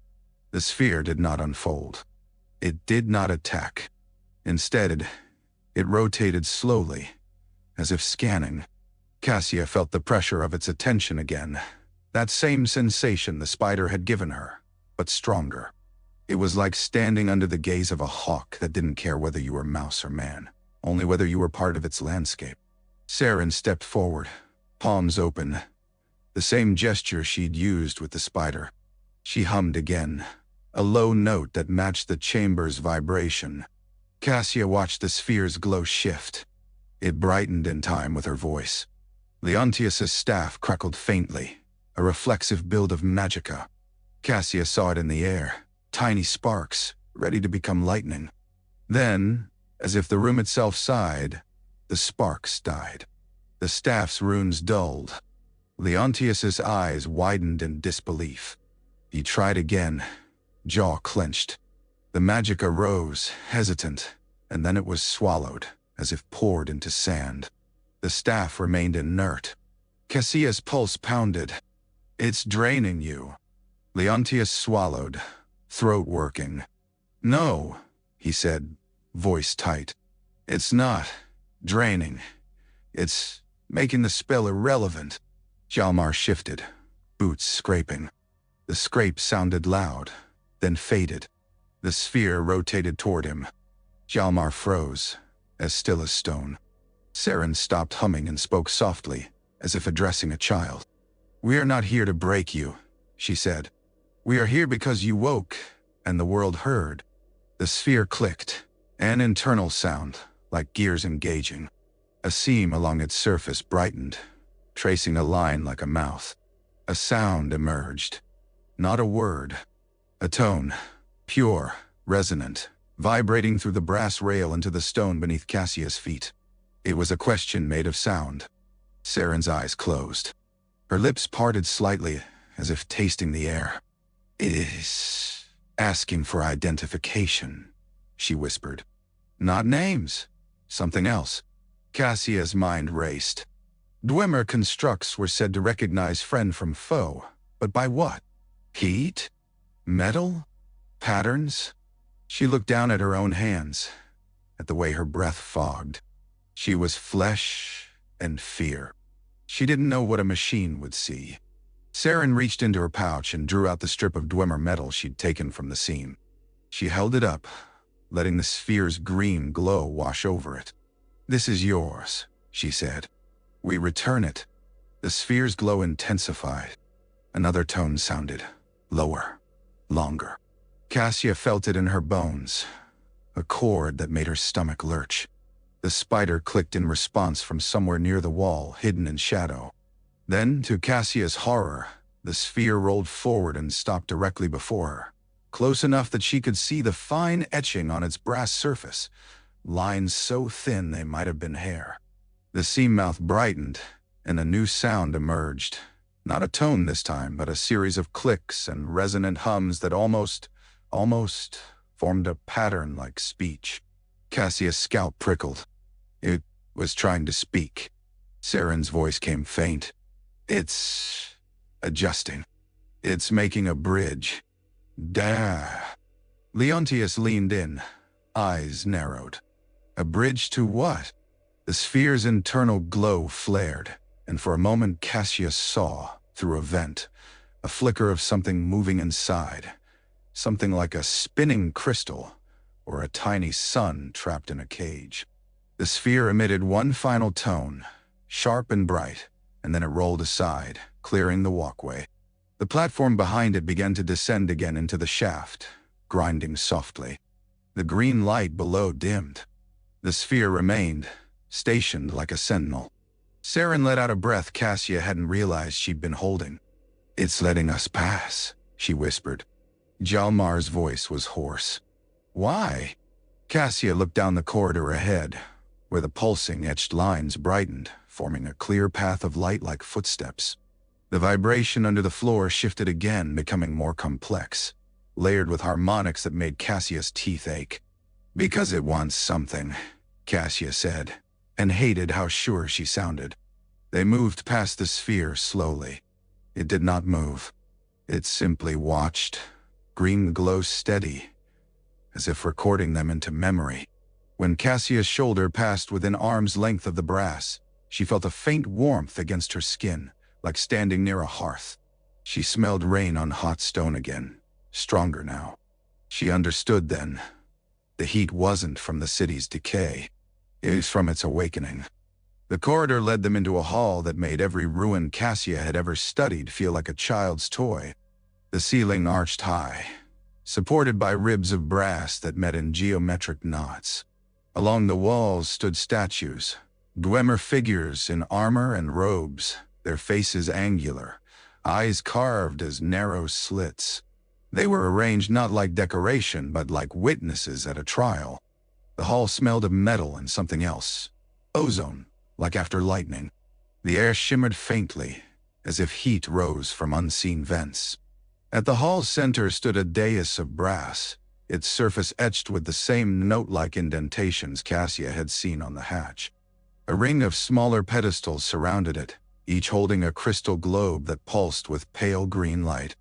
A: The sphere did not unfold. It did not attack. Instead, it rotated slowly, as if scanning. Cassia felt the pressure of its attention again. That same sensation the spider had given her, but stronger. It was like standing under the gaze of a hawk that didn't care whether you were mouse or man, only whether you were part of its landscape. Saren stepped forward, palms open, the same gesture she'd used with the spider. She hummed again, a low note that matched the chamber's vibration. Cassia watched the sphere's glow shift. It brightened in time with her voice. Leontius's staff crackled faintly, a reflexive build of magicka. Cassia saw it in the air, tiny sparks, ready to become lightning. Then, as if the room itself sighed, the sparks died. The staff's runes dulled. Leontius's eyes widened in disbelief. He tried again, jaw clenched. The magicka rose, hesitant, and then it was swallowed, as if poured into sand. The staff remained inert. Cassia's pulse pounded. "It's draining you." Leontius swallowed, throat working. "No," he said, voice tight. "It's not draining. It's making the spell irrelevant." Hjalmar shifted, boots scraping. The scrape sounded loud, then faded. The sphere rotated toward him. Hjalmar froze, as still as stone. Saren stopped humming and spoke softly, as if addressing a child. "We are not here to break you," she said. "We are here because you woke, and the world heard." The sphere clicked, an internal sound, like gears engaging. A seam along its surface brightened, tracing a line like a mouth. A sound emerged. Not a word. A tone, pure, resonant, vibrating through the brass rail into the stone beneath Cassia's feet. It was a question made of sound. Saren's eyes closed. Her lips parted slightly, as if tasting the air. "It is asking for identification," she whispered. "Not names. Something else." Cassia's mind raced. Dwemer constructs were said to recognize friend from foe, but by what? Heat? Metal? Patterns? She looked down at her own hands, at the way her breath fogged. She was flesh and fear. She didn't know what a machine would see. Saren reached into her pouch and drew out the strip of Dwemer metal she'd taken from the seam. She held it up, letting the sphere's green glow wash over it. "This is yours," she said. "We return it." The sphere's glow intensified. Another tone sounded, lower, longer. Cassia felt it in her bones, a chord that made her stomach lurch. The spider clicked in response from somewhere near the wall, hidden in shadow. Then, to Cassia's horror, the sphere rolled forward and stopped directly before her, close enough that she could see the fine etching on its brass surface, lines so thin they might have been hair. The seam mouth brightened, and a new sound emerged. Not a tone this time, but a series of clicks and resonant hums that almost formed a pattern like speech. Cassia's scalp prickled. It was trying to speak. Saren's voice came faint. "It's adjusting. It's making a bridge." "Dah." Leontius leaned in, eyes narrowed. "A bridge to what?" The sphere's internal glow flared, and for a moment Cassia saw, through a vent, a flicker of something moving inside. Something like a spinning crystal, or a tiny sun trapped in a cage. The sphere emitted one final tone, sharp and bright, and then it rolled aside, clearing the walkway. The platform behind it began to descend again into the shaft, grinding softly. The green light below dimmed. The sphere remained, stationed like a sentinel. Saren let out a breath Cassia hadn't realized she'd been holding. "It's letting us pass," she whispered. Hjalmar's voice was hoarse. "Why?" Cassia looked down the corridor ahead, where the pulsing, etched lines brightened, forming a clear path of light like footsteps. The vibration under the floor shifted again, becoming more complex, layered with harmonics that made Cassia's teeth ache. "Because it wants something," Cassia said, and hated how sure she sounded. They moved past the sphere slowly. It did not move. It simply watched, green glow steady, as if recording them into memory. When Cassia's shoulder passed within arm's length of the brass, she felt a faint warmth against her skin, like standing near a hearth. She smelled rain on hot stone again, stronger now. She understood then. The heat wasn't from the city's decay. It was from its awakening. The corridor led them into a hall that made every ruin Cassia had ever studied feel like a child's toy. The ceiling arched high, supported by ribs of brass that met in geometric knots. Along the walls stood statues, Dwemer figures in armor and robes, their faces angular, eyes carved as narrow slits. They were arranged not like decoration, but like witnesses at a trial. The hall smelled of metal and something else. Ozone, like after lightning. The air shimmered faintly, as if heat rose from unseen vents. At the hall's center stood a dais of brass, its surface etched with the same note-like indentations Cassia had seen on the hatch. A ring of smaller pedestals surrounded it, each holding a crystal globe that pulsed with pale green light.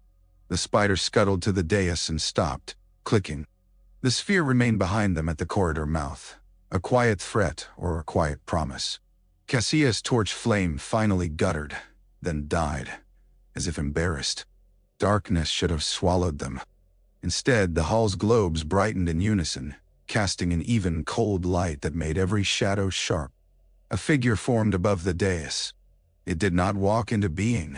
A: The spider scuttled to the dais and stopped, clicking. The sphere remained behind them at the corridor mouth, a quiet threat or a quiet promise. Cassia's torch flame finally guttered, then died, as if embarrassed. Darkness should have swallowed them. Instead, the hall's globes brightened in unison, casting an even, cold light that made every shadow sharp. A figure formed above the dais. It did not walk into being.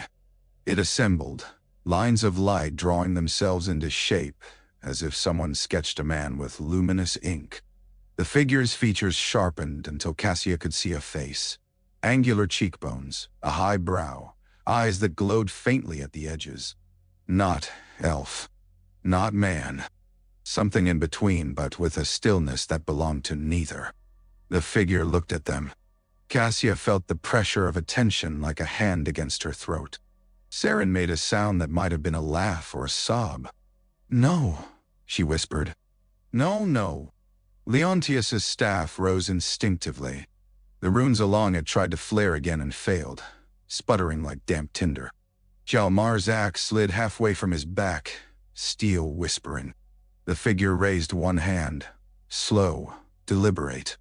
A: It assembled, lines of light drawing themselves into shape, as if someone sketched a man with luminous ink. The figure's features sharpened until Cassia could see a face. Angular cheekbones, a high brow, eyes that glowed faintly at the edges. Not elf. Not man. Something in between, but with a stillness that belonged to neither. The figure looked at them. Cassia felt the pressure of attention like a hand against her throat. Saren made a sound that might have been a laugh or a sob. "No," she whispered. "No, no." Leontius's staff rose instinctively. The runes along it tried to flare again and failed, sputtering like damp tinder. Hjalmar's axe slid halfway from his back, steel whispering. The figure raised one hand, slow, deliberate.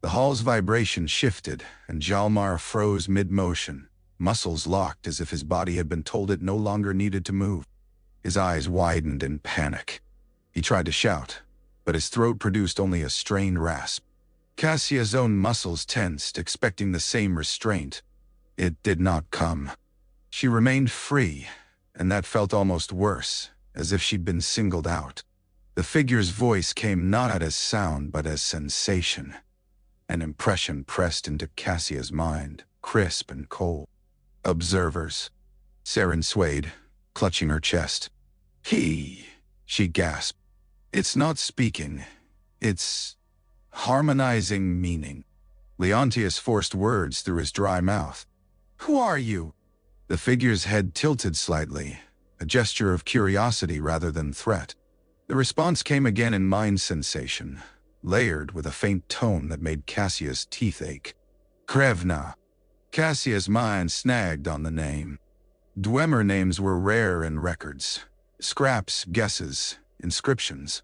A: The hall's vibration shifted, and Hjalmar froze mid-motion, muscles locked as if his body had been told it no longer needed to move. His eyes widened in panic. He tried to shout, but his throat produced only a strained rasp. Cassia's own muscles tensed, expecting the same restraint. It did not come. She remained free, and that felt almost worse, as if she'd been singled out. The figure's voice came not as sound but as sensation. An impression pressed into Cassia's mind, crisp and cold. "Observers." Saren swayed, clutching her chest. She gasped. "It's not speaking. It's harmonizing meaning." Leontius forced words through his dry mouth. "Who are you?" The figure's head tilted slightly, a gesture of curiosity rather than threat. The response came again in mind sensation, layered with a faint tone that made Cassia's teeth ache. "Krevna." Cassia's mind snagged on the name. Dwemer names were rare in records. Scraps, guesses, inscriptions.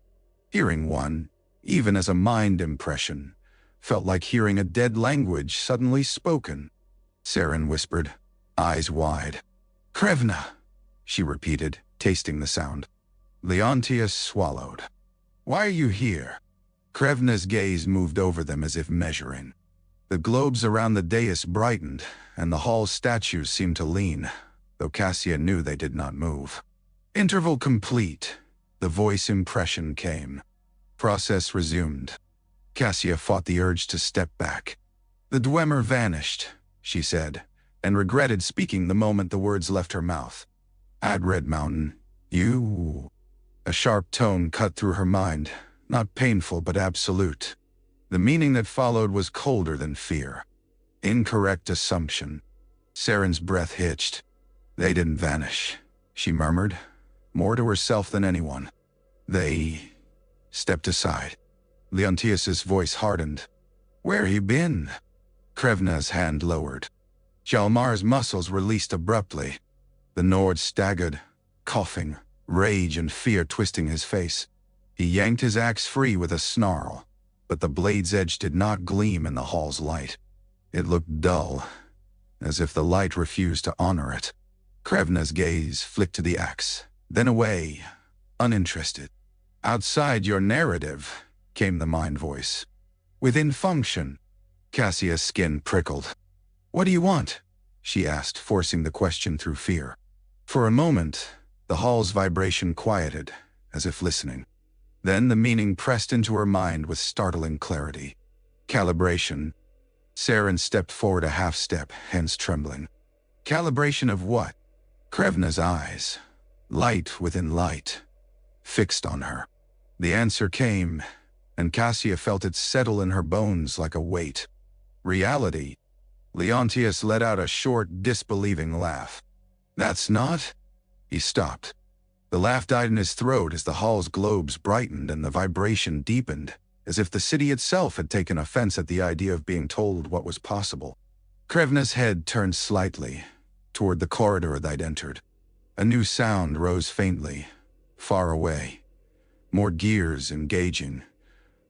A: Hearing one, even as a mind impression, felt like hearing a dead language suddenly spoken. Saren whispered, eyes wide. "Krevna," she repeated, tasting the sound. Leontius swallowed. "Why are you here?" Krevna's gaze moved over them as if measuring. The globes around the dais brightened, and the hall's statues seemed to lean, though Cassia knew they did not move. Interval complete. The voice impression came. Process resumed. Cassia fought the urge to step back. The Dwemer vanished, she said, and regretted speaking the moment the words left her mouth. "At Red Mountain, you..." A sharp tone cut through her mind, not painful but absolute. The meaning that followed was colder than fear. Incorrect assumption. Saren's breath hitched. "They didn't vanish," she murmured, more to herself than anyone. "They..." stepped aside. Leontius's voice hardened. "Where he been?" Krevna's hand lowered. Hjalmar's muscles released abruptly. The Nord staggered, coughing, rage and fear twisting his face. He yanked his axe free with a snarl, but the blade's edge did not gleam in the hall's light. It looked dull, as if the light refused to honor it. Krevna's gaze flicked to the axe, then away, uninterested. "Outside your narrative," came the mind voice. "Within function." Cassia's skin prickled. "What do you want?" she asked, forcing the question through fear. For a moment, the hall's vibration quieted, as if listening. Then the meaning pressed into her mind with startling clarity. "Calibration." Saren stepped forward a half-step, hands trembling. "Calibration of what?" Krevna's eyes, light within light, fixed on her. The answer came, and Cassia felt it settle in her bones like a weight. "Reality." Leontius let out a short, disbelieving laugh. "That's not..." He stopped. The laugh died in his throat as the hall's globes brightened and the vibration deepened, as if the city itself had taken offense at the idea of being told what was possible. Krevna's head turned slightly, toward the corridor they'd entered. A new sound rose faintly, far away. More gears engaging,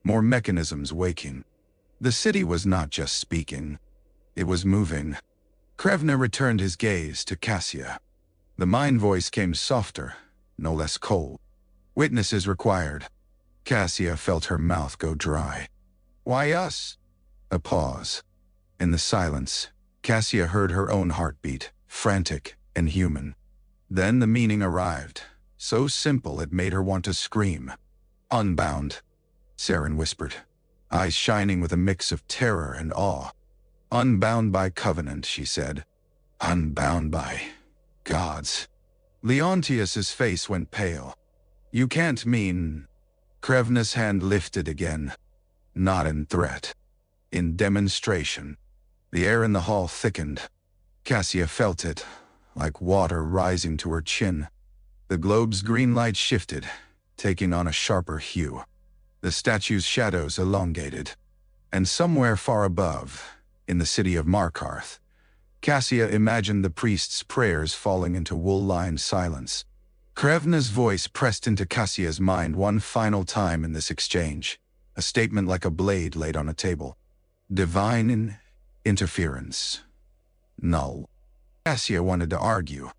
A: more mechanisms waking. The city was not just speaking. It was moving. Krevna returned his gaze to Cassia. The mind voice came softer, no less cold. "Witnesses required." Cassia felt her mouth go dry. "Why us?" A pause. In the silence, Cassia heard her own heartbeat, frantic and human. Then the meaning arrived, so simple it made her want to scream. "Unbound," Saren whispered, eyes shining with a mix of terror and awe. "Unbound by covenant," she said. "Unbound by gods." Leontius's face went pale. "You can't mean..." Krevna's hand lifted again. Not in threat. In demonstration. The air in the hall thickened. Cassia felt it, like water rising to her chin. The globe's green light shifted, taking on a sharper hue. The statue's shadows elongated. And somewhere far above, in the city of Markarth, Cassia imagined the priest's prayers falling into wool-lined silence. Krevna's voice pressed into Cassia's mind one final time in this exchange, a statement like a blade laid on a table. "Divine interference. Null." Cassia wanted to argue.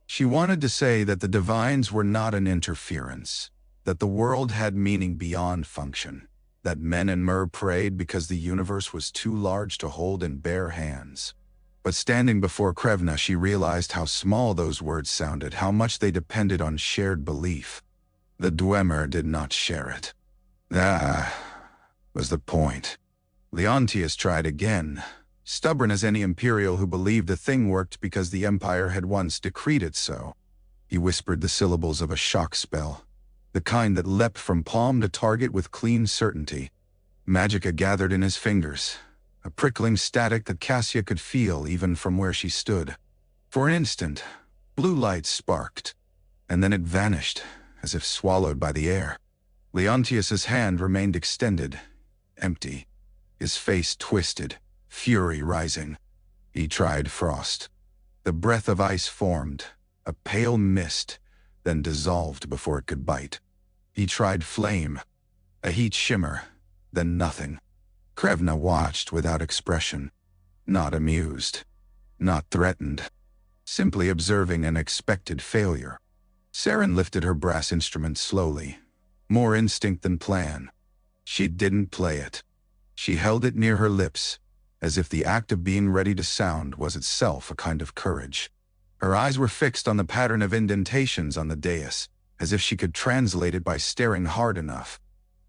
A: She wanted to say that the divines were not an interference, that the world had meaning beyond function, that men and Mer prayed because the universe was too large to hold in bare hands. But standing before Krevna, she realized how small those words sounded, how much they depended on shared belief. The Dwemer did not share it. That was the point. Leontius tried again, stubborn as any Imperial who believed the thing worked because the Empire had once decreed it so. He whispered the syllables of a shock spell, the kind that leapt from palm to target with clean certainty. Magicka gathered in his fingers, a prickling static that Cassia could feel even from where she stood. For an instant, blue light sparked, and then it vanished, as if swallowed by the air. Leontius's hand remained extended, empty. His face twisted, fury rising. He tried frost. The breath of ice formed, a pale mist, then dissolved before it could bite. He tried flame, a heat shimmer, then nothing. Krevna watched without expression, not amused, not threatened, simply observing an expected failure. Saren lifted her brass instrument slowly, more instinct than plan. She didn't play it. She held it near her lips, as if the act of being ready to sound was itself a kind of courage. Her eyes were fixed on the pattern of indentations on the dais, as if she could translate it by staring hard enough.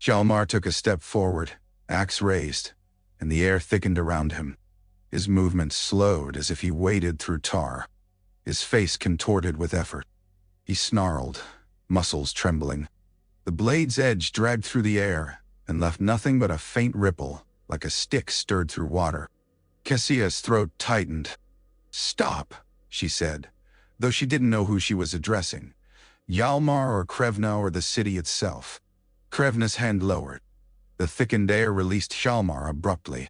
A: Hjalmar took a step forward, axe raised, and the air thickened around him. His movement slowed as if he waded through tar. His face contorted with effort. He snarled, muscles trembling. The blade's edge dragged through the air and left nothing but a faint ripple, like a stick stirred through water. Cassia's throat tightened. "Stop," she said, though she didn't know who she was addressing. Hjalmar or Krevna or the city itself. Krevna's hand lowered. The thickened air released Hjalmar abruptly.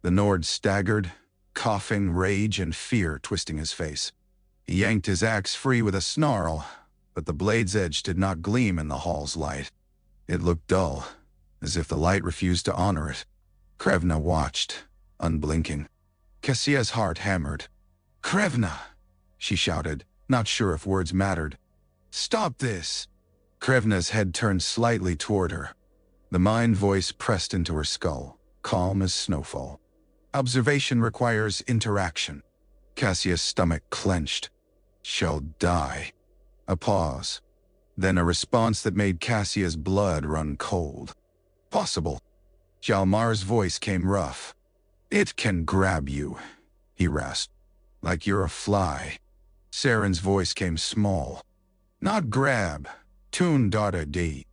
A: The Nord staggered, coughing, rage and fear twisting his face. He yanked his axe free with a snarl, but the blade's edge did not gleam in the hall's light. It looked dull, as if the light refused to honor it. Krevna watched, unblinking. Cassia's heart hammered. "Krevna!" she shouted, not sure if words mattered. "Stop this!" Krevna's head turned slightly toward her. The mind voice pressed into her skull, calm as snowfall. "Observation requires interaction." Cassia's stomach clenched. "Shall die." A pause. Then a response that made Cassia's blood run cold. "Possible." Hjalmar's voice came rough. "It can grab you," he rasped. "Like you're a fly." Saren's voice came small. "Not grab. Tun data d."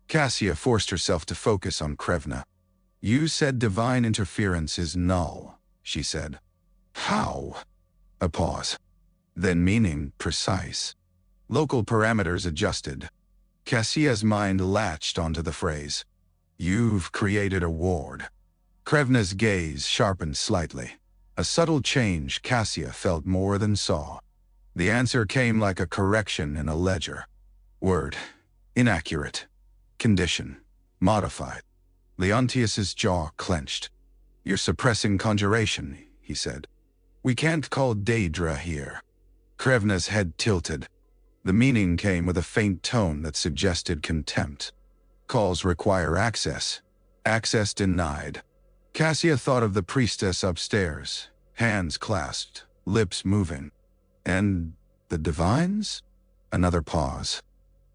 A: Cassia forced herself to focus on Krevna. "You said divine interference is null," she said. "How?" A pause. Then meaning precise. Local parameters adjusted. Cassia's mind latched onto the phrase. "You've created a ward." Krevna's gaze sharpened slightly. A subtle change Cassia felt more than saw. The answer came like a correction in a ledger. Word. Inaccurate. Condition. Modified. Leontius's jaw clenched. "You're suppressing conjuration," he said. "We can't call Daedra here." Krevna's head tilted. The meaning came with a faint tone that suggested contempt. "Calls require access. Access denied." Cassia thought of the priestess upstairs, hands clasped, lips moving. "And the divines?" Another pause.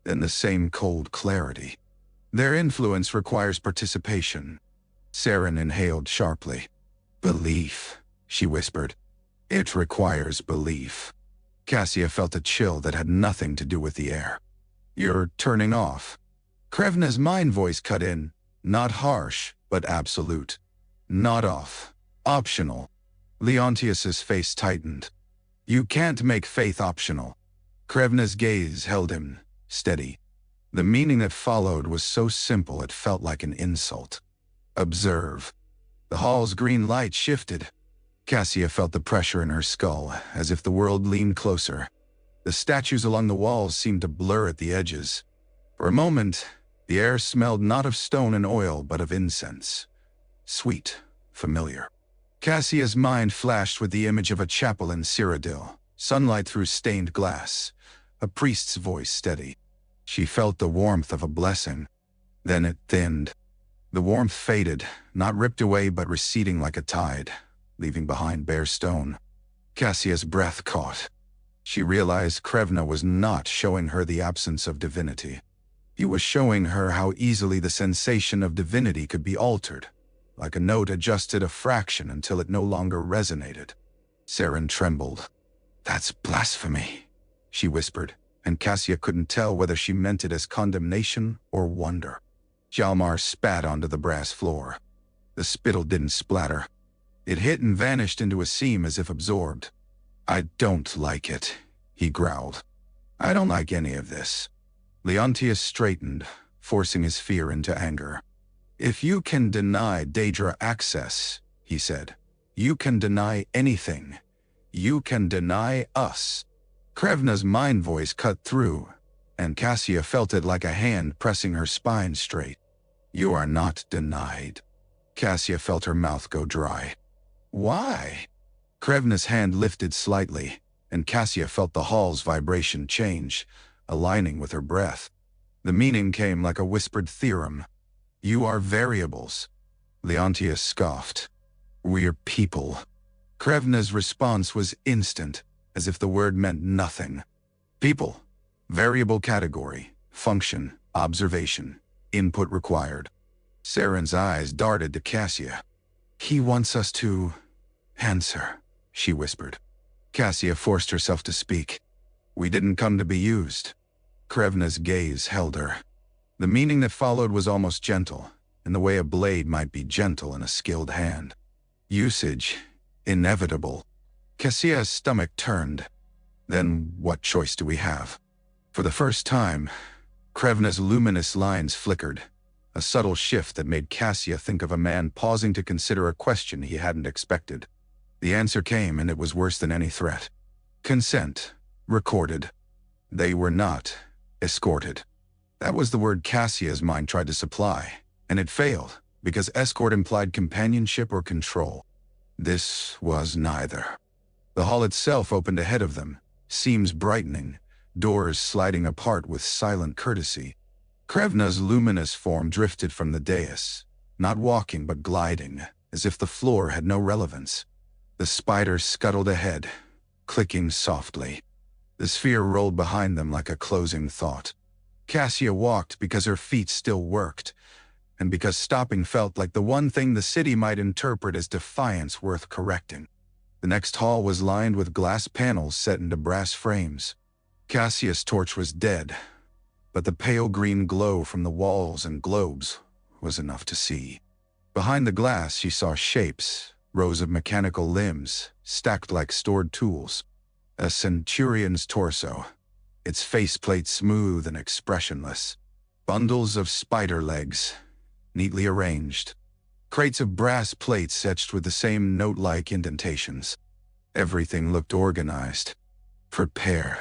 A: Then the same cold clarity. "Their influence requires participation." Saren inhaled sharply. "Belief," she whispered. "It requires belief." Cassia felt a chill that had nothing to do with the air. "You're turning off." Krevna's mind voice cut in, not harsh, but absolute. "Not off. Optional." Leontius's face tightened. "You can't make faith optional." Krevna's gaze held him, steady. The meaning that followed was so simple it felt like an insult. "Observe." The hall's green light shifted. Cassia felt the pressure in her skull, as if the world leaned closer. The statues along the walls seemed to blur at the edges. For a moment, the air smelled not of stone and oil, but of incense. Sweet, familiar. Cassia's mind flashed with the image of a chapel in Cyrodiil, sunlight through stained glass, a priest's voice steady. She felt the warmth of a blessing. Then it thinned. The warmth faded, not ripped away but receding like a tide, leaving behind bare stone. Cassia's breath caught. She realized Krevna was not showing her the absence of divinity. He was showing her how easily the sensation of divinity could be altered, like a note adjusted a fraction until it no longer resonated. Saren trembled. "That's blasphemy," she whispered, and Cassia couldn't tell whether she meant it as condemnation or wonder. Hjalmar spat onto the brass floor. The spittle didn't splatter. It hit and vanished into a seam as if absorbed. "I don't like it," he growled. "I don't like any of this." Leontius straightened, forcing his fear into anger. "If you can deny Daedra access," he said, "you can deny anything. You can deny us." Krevna's mind voice cut through, and Cassia felt it like a hand pressing her spine straight. "You are not denied." Cassia felt her mouth go dry. "Why?" Krevna's hand lifted slightly, and Cassia felt the hall's vibration change, aligning with her breath. The meaning came like a whispered theorem. "You are variables." Leontius scoffed. "We're people." Krevna's response was instant, as if the word meant nothing. "People. Variable category. Function. Observation. Input required." Saren's eyes darted to Cassia. "He wants us to "Answer," she whispered. Cassia forced herself to speak. "We didn't come to be used." Krevna's gaze held her. The meaning that followed was almost gentle, in the way a blade might be gentle in a skilled hand. Usage. Inevitable. Cassia's stomach turned. Then what choice do we have? For the first time, Krevna's luminous lines flickered, a subtle shift that made Cassia think of a man pausing to consider a question he hadn't expected. The answer came, and it was worse than any threat. Consent. Recorded. They were not escorted. That was the word Cassia's mind tried to supply, and it failed, because escort implied companionship or control. This was neither. The hall itself opened ahead of them, seams brightening, doors sliding apart with silent courtesy. Krevna's luminous form drifted from the dais, not walking but gliding, as if the floor had no relevance. The spider scuttled ahead, clicking softly. The sphere rolled behind them like a closing thought. Cassia walked because her feet still worked, and because stopping felt like the one thing the city might interpret as defiance worth correcting. The next hall was lined with glass panels set into brass frames. Cassia's torch was dead, but the pale green glow from the walls and globes was enough to see. Behind the glass she saw shapes, rows of mechanical limbs, stacked like stored tools. A centurion's torso, its faceplate smooth and expressionless. Bundles of spider legs, neatly arranged. Crates of brass plates etched with the same note-like indentations. Everything looked organized, prepared.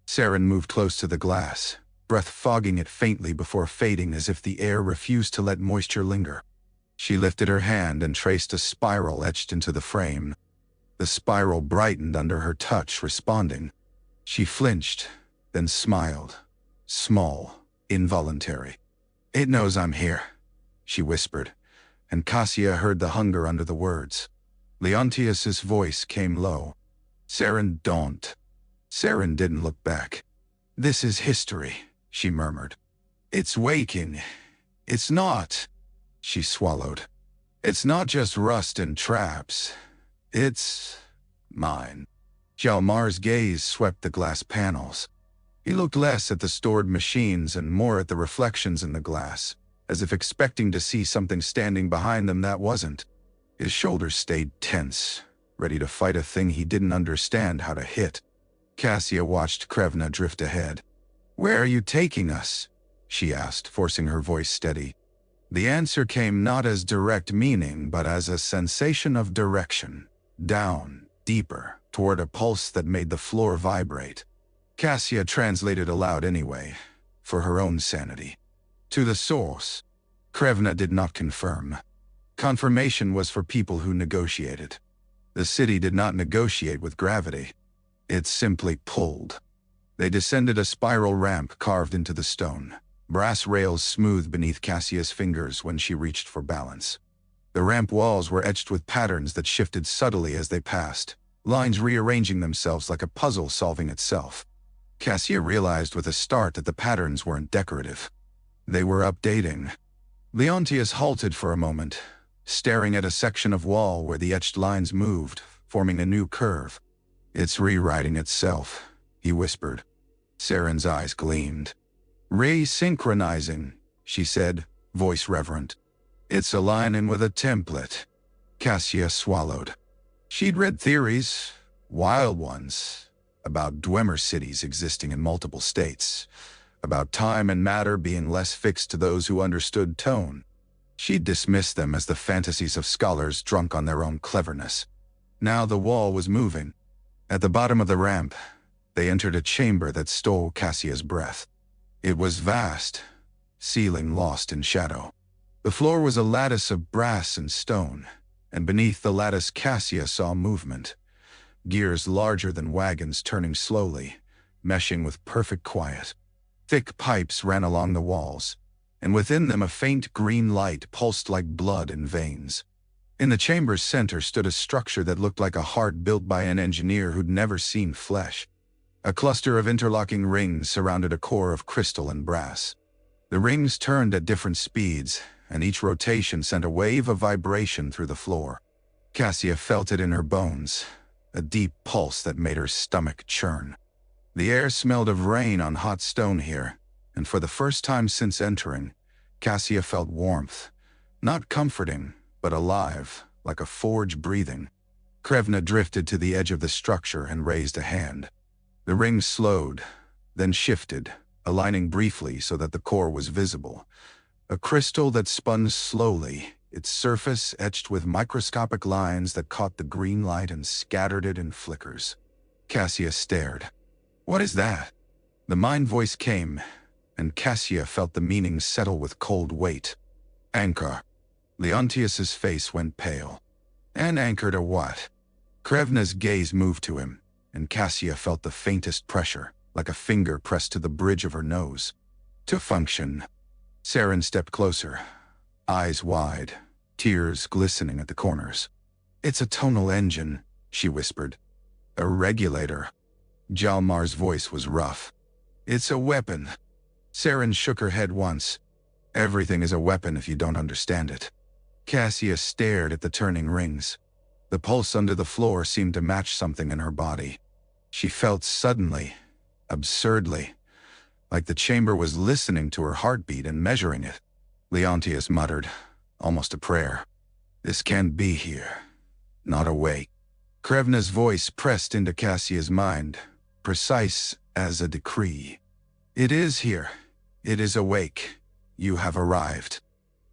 A: Saren moved close to the glass, breath fogging it faintly before fading as if the air refused to let moisture linger. She lifted her hand and traced a spiral etched into the frame. The spiral brightened under her touch, responding. She flinched, then smiled. Small, involuntary. "It knows I'm here," she whispered, and Cassia heard the hunger under the words. Leontius's voice came low. "Saren, don't." Saren didn't look back. "This is history," she murmured. "It's waking. It's not." She swallowed. "It's not just rust and traps. It's mine." Hjalmar's gaze swept the glass panels. He looked less at the stored machines and more at the reflections in the glass, as if expecting to see something standing behind them that wasn't. His shoulders stayed tense, ready to fight a thing he didn't understand how to hit. Cassia watched Krevna drift ahead. "Where are you taking us?" she asked, forcing her voice steady. The answer came not as direct meaning, but as a sensation of direction. Down, deeper, toward a pulse that made the floor vibrate. Cassia translated aloud anyway, for her own sanity. "To the source." Krevna did not confirm. Confirmation was for people who negotiated. The city did not negotiate with gravity. It simply pulled. They descended a spiral ramp carved into the stone, brass rails smooth beneath Cassia's fingers when she reached for balance. The ramp walls were etched with patterns that shifted subtly as they passed, lines rearranging themselves like a puzzle solving itself. Cassia realized with a start that the patterns weren't decorative. They were updating. Leontius halted for a moment, staring at a section of wall where the etched lines moved, forming a new curve. "It's rewriting itself," he whispered. Saren's eyes gleamed. "Re-synchronizing," she said, voice reverent. "It's aligning with a template." Cassia swallowed. She'd read theories, wild ones, about Dwemer cities existing in multiple states, about time and matter being less fixed to those who understood tone. She'd dismissed them as the fantasies of scholars drunk on their own cleverness. Now the wall was moving. At the bottom of the ramp, they entered a chamber that stole Cassia's breath. It was vast, ceiling lost in shadow. The floor was a lattice of brass and stone, and beneath the lattice Cassia saw movement. Gears larger than wagons turning slowly, meshing with perfect quiet. Thick pipes ran along the walls, and within them a faint green light pulsed like blood in veins. In the chamber's center stood a structure that looked like a heart built by an engineer who'd never seen flesh. A cluster of interlocking rings surrounded a core of crystal and brass. The rings turned at different speeds, and each rotation sent a wave of vibration through the floor. Cassia felt it in her bones, a deep pulse that made her stomach churn. The air smelled of rain on hot stone here, and for the first time since entering, Cassia felt warmth. Not comforting, but alive, like a forge breathing. Krevna drifted to the edge of the structure and raised a hand. The ring slowed, then shifted, aligning briefly so that the core was visible. A crystal that spun slowly, its surface etched with microscopic lines that caught the green light and scattered it in flickers. Cassia stared. "What is that?" The mind voice came, and Cassia felt the meaning settle with cold weight. "Anchor." Leontius's face went pale. "An anchor to what?" Krevna's gaze moved to him, and Cassia felt the faintest pressure, like a finger pressed to the bridge of her nose. "To function." Saren stepped closer, eyes wide, tears glistening at the corners. "It's a tonal engine," she whispered. "A regulator." Jalmar's voice was rough. "It's a weapon." Saren shook her head once. "Everything is a weapon if you don't understand it." Cassia stared at the turning rings. The pulse under the floor seemed to match something in her body. She felt suddenly, absurdly, like the chamber was listening to her heartbeat and measuring it. Leontius muttered, almost a prayer. "This can't be here. Not awake." Krevna's voice pressed into Cassia's mind, precise as a decree. "It is here. It is awake. You have arrived."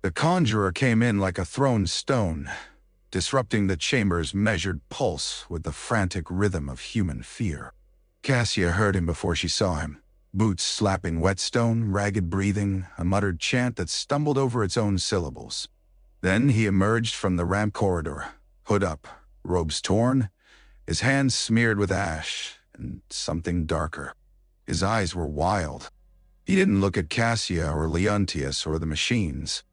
A: The conjurer came in like a thrown stone, disrupting the chamber's measured pulse with the frantic rhythm of human fear. Cassia heard him before she saw him, boots slapping whetstone, ragged breathing, a muttered chant that stumbled over its own syllables. Then he emerged from the ramp corridor, hood up, robes torn, his hands smeared with ash, and something darker. His eyes were wild. He didn't look at Cassia or Leontius or the machines.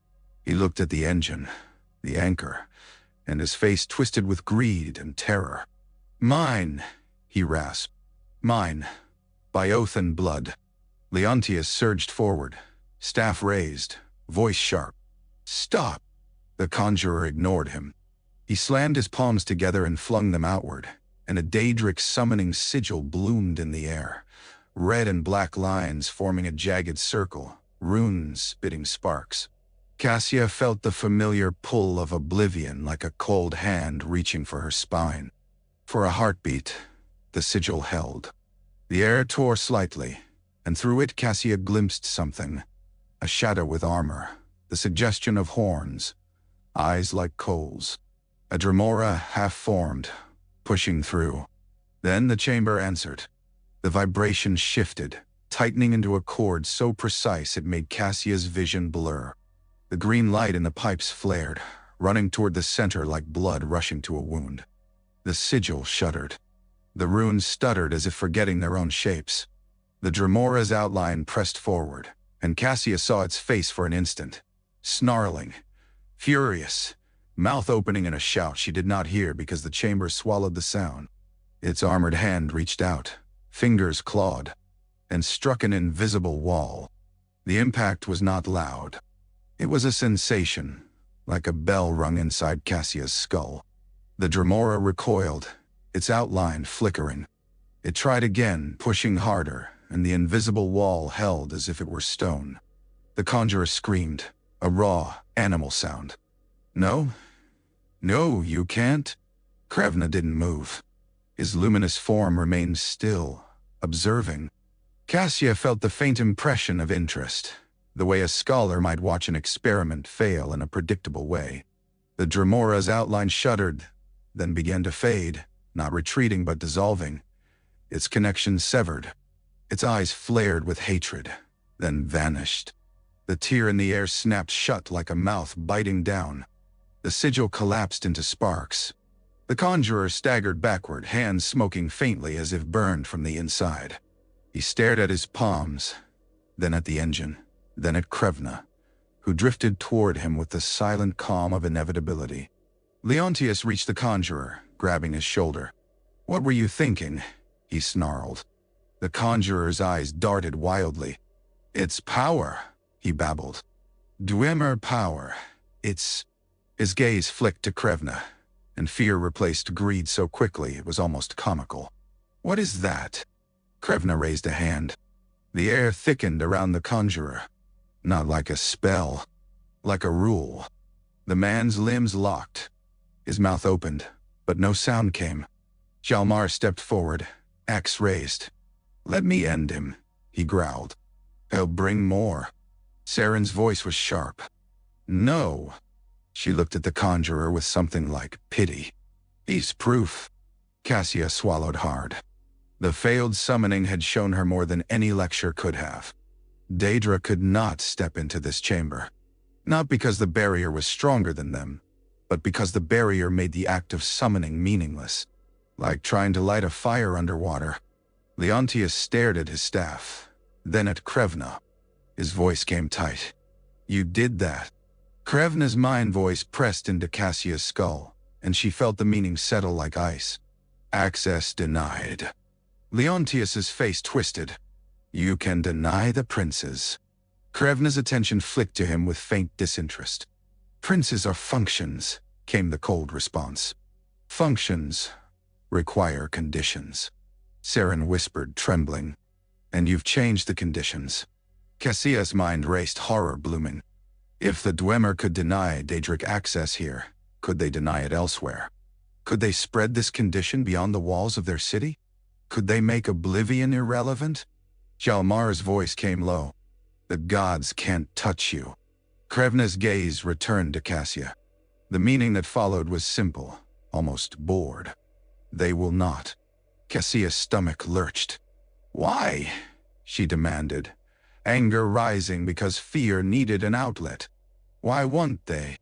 A: He looked at the engine, the anchor, and his face twisted with greed and terror. "Mine," he rasped. "Mine, by oath and blood." Leontius surged forward, staff raised, voice sharp. "Stop!" The conjurer ignored him. He slammed his palms together and flung them outward, and a Daedric summoning sigil bloomed in the air, red and black lines forming a jagged circle, runes spitting sparks. Cassia felt the familiar pull of oblivion like a cold hand reaching for her spine. For a heartbeat, the sigil held. The air tore slightly, and through it Cassia glimpsed something, a shadow with armor, the suggestion of horns, eyes like coals. A Dwemer half-formed, pushing through. Then the chamber answered. The vibration shifted, tightening into a chord so precise it made Cassia's vision blur. The green light in the pipes flared, running toward the center like blood rushing to a wound. The sigil shuddered. The runes stuttered as if forgetting their own shapes. The Dwemer's outline pressed forward, and Cassia saw its face for an instant, snarling, furious, mouth opening in a shout she did not hear because the chamber swallowed the sound. Its armored hand reached out, fingers clawed, and struck an invisible wall. The impact was not loud. It was a sensation, like a bell rung inside Cassia's skull. The Dwemer recoiled, its outline flickering. It tried again, pushing harder, and the invisible wall held as if it were stone. The conjurer screamed, a raw, animal sound. "No? No, you can't." Krevna didn't move. His luminous form remained still, observing. Cassia felt the faint impression of interest, the way a scholar might watch an experiment fail in a predictable way. The Dwemer's outline shuddered, then began to fade, not retreating but dissolving. Its connection severed. Its eyes flared with hatred, then vanished. The tear in the air snapped shut like a mouth biting down. The sigil collapsed into sparks. The conjurer staggered backward, hands smoking faintly as if burned from the inside. He stared at his palms, then at the engine, then at Krevna, who drifted toward him with the silent calm of inevitability. Leontius reached the conjurer, grabbing his shoulder. "What were you thinking?" he snarled. The conjurer's eyes darted wildly. "It's power," he babbled. "Dwemer power. It's..." His gaze flicked to Krevna, and fear replaced greed so quickly it was almost comical. "What is that?" Krevna raised a hand. The air thickened around the conjurer. Not like a spell, like a rule. The man's limbs locked. His mouth opened, but no sound came. Hjalmar stepped forward, axe raised. "Let me end him," he growled. "He'll bring more." Saren's voice was sharp. "No." She looked at the conjurer with something like pity. "He's proof." Cassia swallowed hard. The failed summoning had shown her more than any lecture could have. Daedra could not step into this chamber. Not because the barrier was stronger than them, but because the barrier made the act of summoning meaningless. Like trying to light a fire underwater. Leontius stared at his staff, then at Krevna. His voice came tight. "You did that." Krevna's mind voice pressed into Cassia's skull, and she felt the meaning settle like ice. "Access denied." Leontius's face twisted. "You can deny the princes." Krevna's attention flicked to him with faint disinterest. "Princes are functions," came the cold response. "Functions require conditions." Saren whispered, trembling. "And you've changed the conditions." Cassia's mind raced, horror blooming. If the Dwemer could deny Daedric access here, could they deny it elsewhere? Could they spread this condition beyond the walls of their city? Could they make oblivion irrelevant? Hjalmar's voice came low. "The gods can't touch you." Krevna's gaze returned to Cassia. The meaning that followed was simple, almost bored. "They will not." Cassia's stomach lurched. "Why?" she demanded, anger rising because fear needed an outlet. "Why won't they?"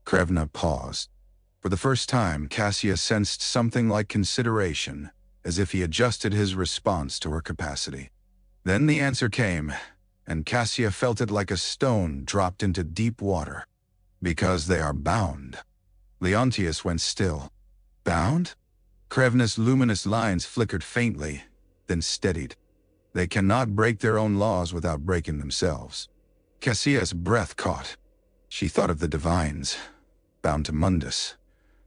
A: Krevna paused. For the first time, Cassia sensed something like consideration, as if he adjusted his response to her capacity. Then the answer came, and Cassia felt it like a stone dropped into deep water. "Because they are bound." Leontius went still. "Bound?" Krevna's luminous lines flickered faintly, then steadied. "They cannot break their own laws without breaking themselves." Cassia's breath caught. She thought of the divines, bound to Mundus,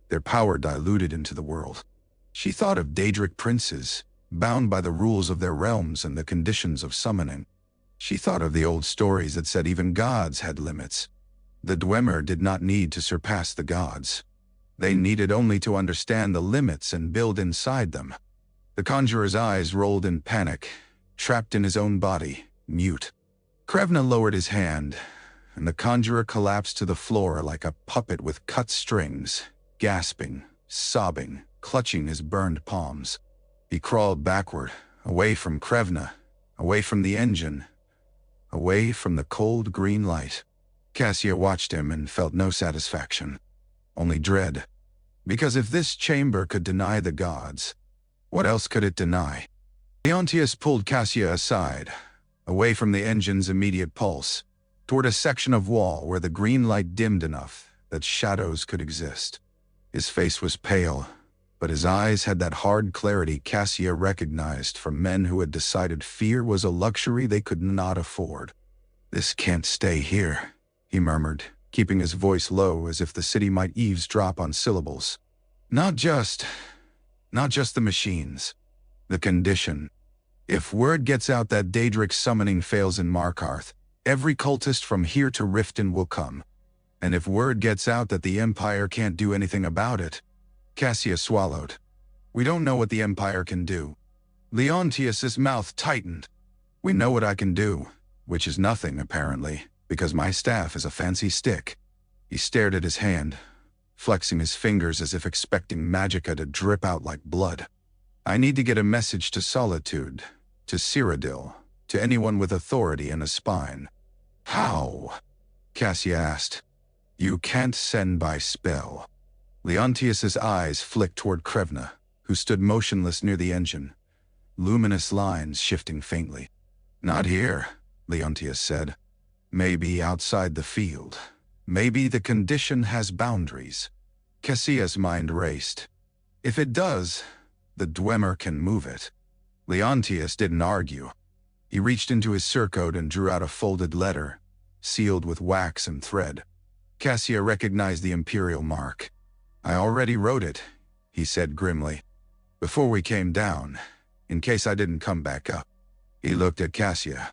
A: their power diluted into the world. She thought of Daedric princes, bound by the rules of their realms and the conditions of summoning. She thought of the old stories that said even gods had limits. The Dwemer did not need to surpass the gods. They needed only to understand the limits and build inside them. The conjurer's eyes rolled in panic, trapped in his own body, mute. Krevna lowered his hand, and the conjurer collapsed to the floor like a puppet with cut strings, gasping, sobbing, clutching his burned palms. He crawled backward, away from Krevna, away from the engine, away from the cold green light. Cassia watched him and felt no satisfaction, only dread. Because if this chamber could deny the gods, what else could it deny? Leontius pulled Cassia aside, away from the engine's immediate pulse, toward a section of wall where the green light dimmed enough that shadows could exist. His face was pale, but his eyes had that hard clarity Cassia recognized from men who had decided fear was a luxury they could not afford. "This can't stay here," he murmured, keeping his voice low as if the city might eavesdrop on syllables. Not just the machines. The condition. If word gets out that Daedric summoning fails in Markarth, every cultist from here to Riften will come. And if word gets out that the Empire can't do anything about it, Cassia swallowed. "We don't know what the Empire can do." Leontius's mouth tightened. "We know what I can do, which is nothing, apparently, because my staff is a fancy stick." He stared at his hand, flexing his fingers as if expecting magicka to drip out like blood. "I need to get a message to Solitude, to Cyrodiil, to anyone with authority and a spine." "How?" Cassia asked. "You can't send by spell." Leontius's eyes flicked toward Krevna, who stood motionless near the engine, luminous lines shifting faintly. "Not here," Leontius said. "Maybe outside the field. Maybe the condition has boundaries." Cassia's mind raced. If it does, the Dwemer can move it. Leontius didn't argue. He reached into his surcoat and drew out a folded letter, sealed with wax and thread. Cassia recognized the imperial mark. I already wrote it, he said grimly, before we came down, in case I didn't come back up. He looked at Cassia.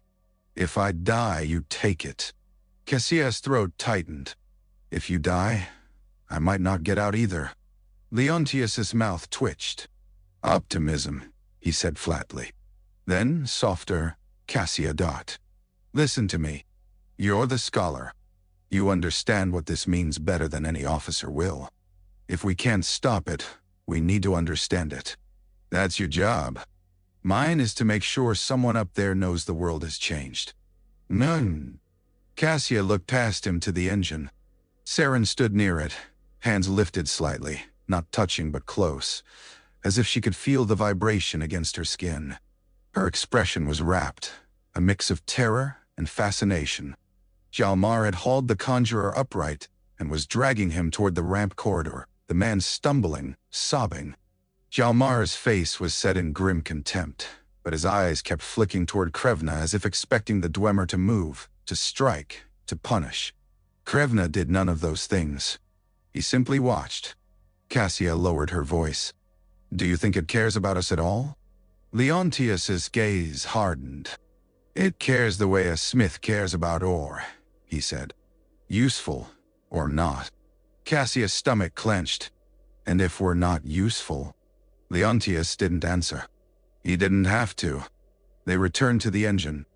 A: If I die, you take it. Cassia's throat tightened. If you die, I might not get out either. Leontius's mouth twitched. Optimism, he said flatly. Then, softer, Cassia dot. Listen to me. You're the scholar. You understand what this means better than any officer will. If we can't stop it, we need to understand it. That's your job. Mine is to make sure someone up there knows the world has changed. None. Cassia looked past him to the engine. Saren stood near it, hands lifted slightly, not touching but close, as if she could feel the vibration against her skin. Her expression was rapt, a mix of terror and fascination. Hjalmar had hauled the conjurer upright and was dragging him toward the ramp corridor, the man stumbling, sobbing. Hjalmar's face was set in grim contempt, but his eyes kept flicking toward Krevna as if expecting the Dwemer to move, to strike, to punish. Krevna did none of those things. He simply watched. Cassia lowered her voice. Do you think it cares about us at all? Leontius's gaze hardened. It cares the way a smith cares about ore, he said. Useful or not. Cassia's stomach clenched. And if we're not useful? Leontius didn't answer. He didn't have to. They returned to the engine.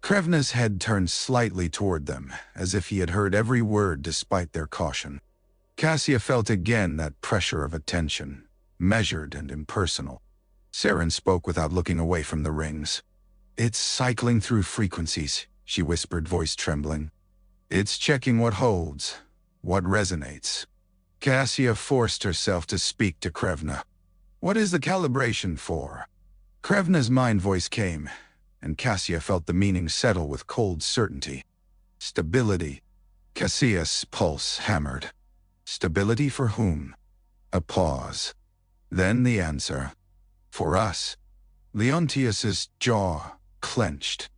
A: Krevna's head turned slightly toward them, as if he had heard every word despite their caution. Cassia felt again that pressure of attention, measured and impersonal. Saren spoke without looking away from the rings. It's cycling through frequencies, she whispered, voice trembling. It's checking what holds, what resonates. Cassia forced herself to speak to Krevna. What is the calibration for? Krevna's mind voice came, and Cassia felt the meaning settle with cold certainty. Stability. Cassia's pulse hammered. Stability for whom? A pause. Then the answer. For us. Leontius's jaw clenched.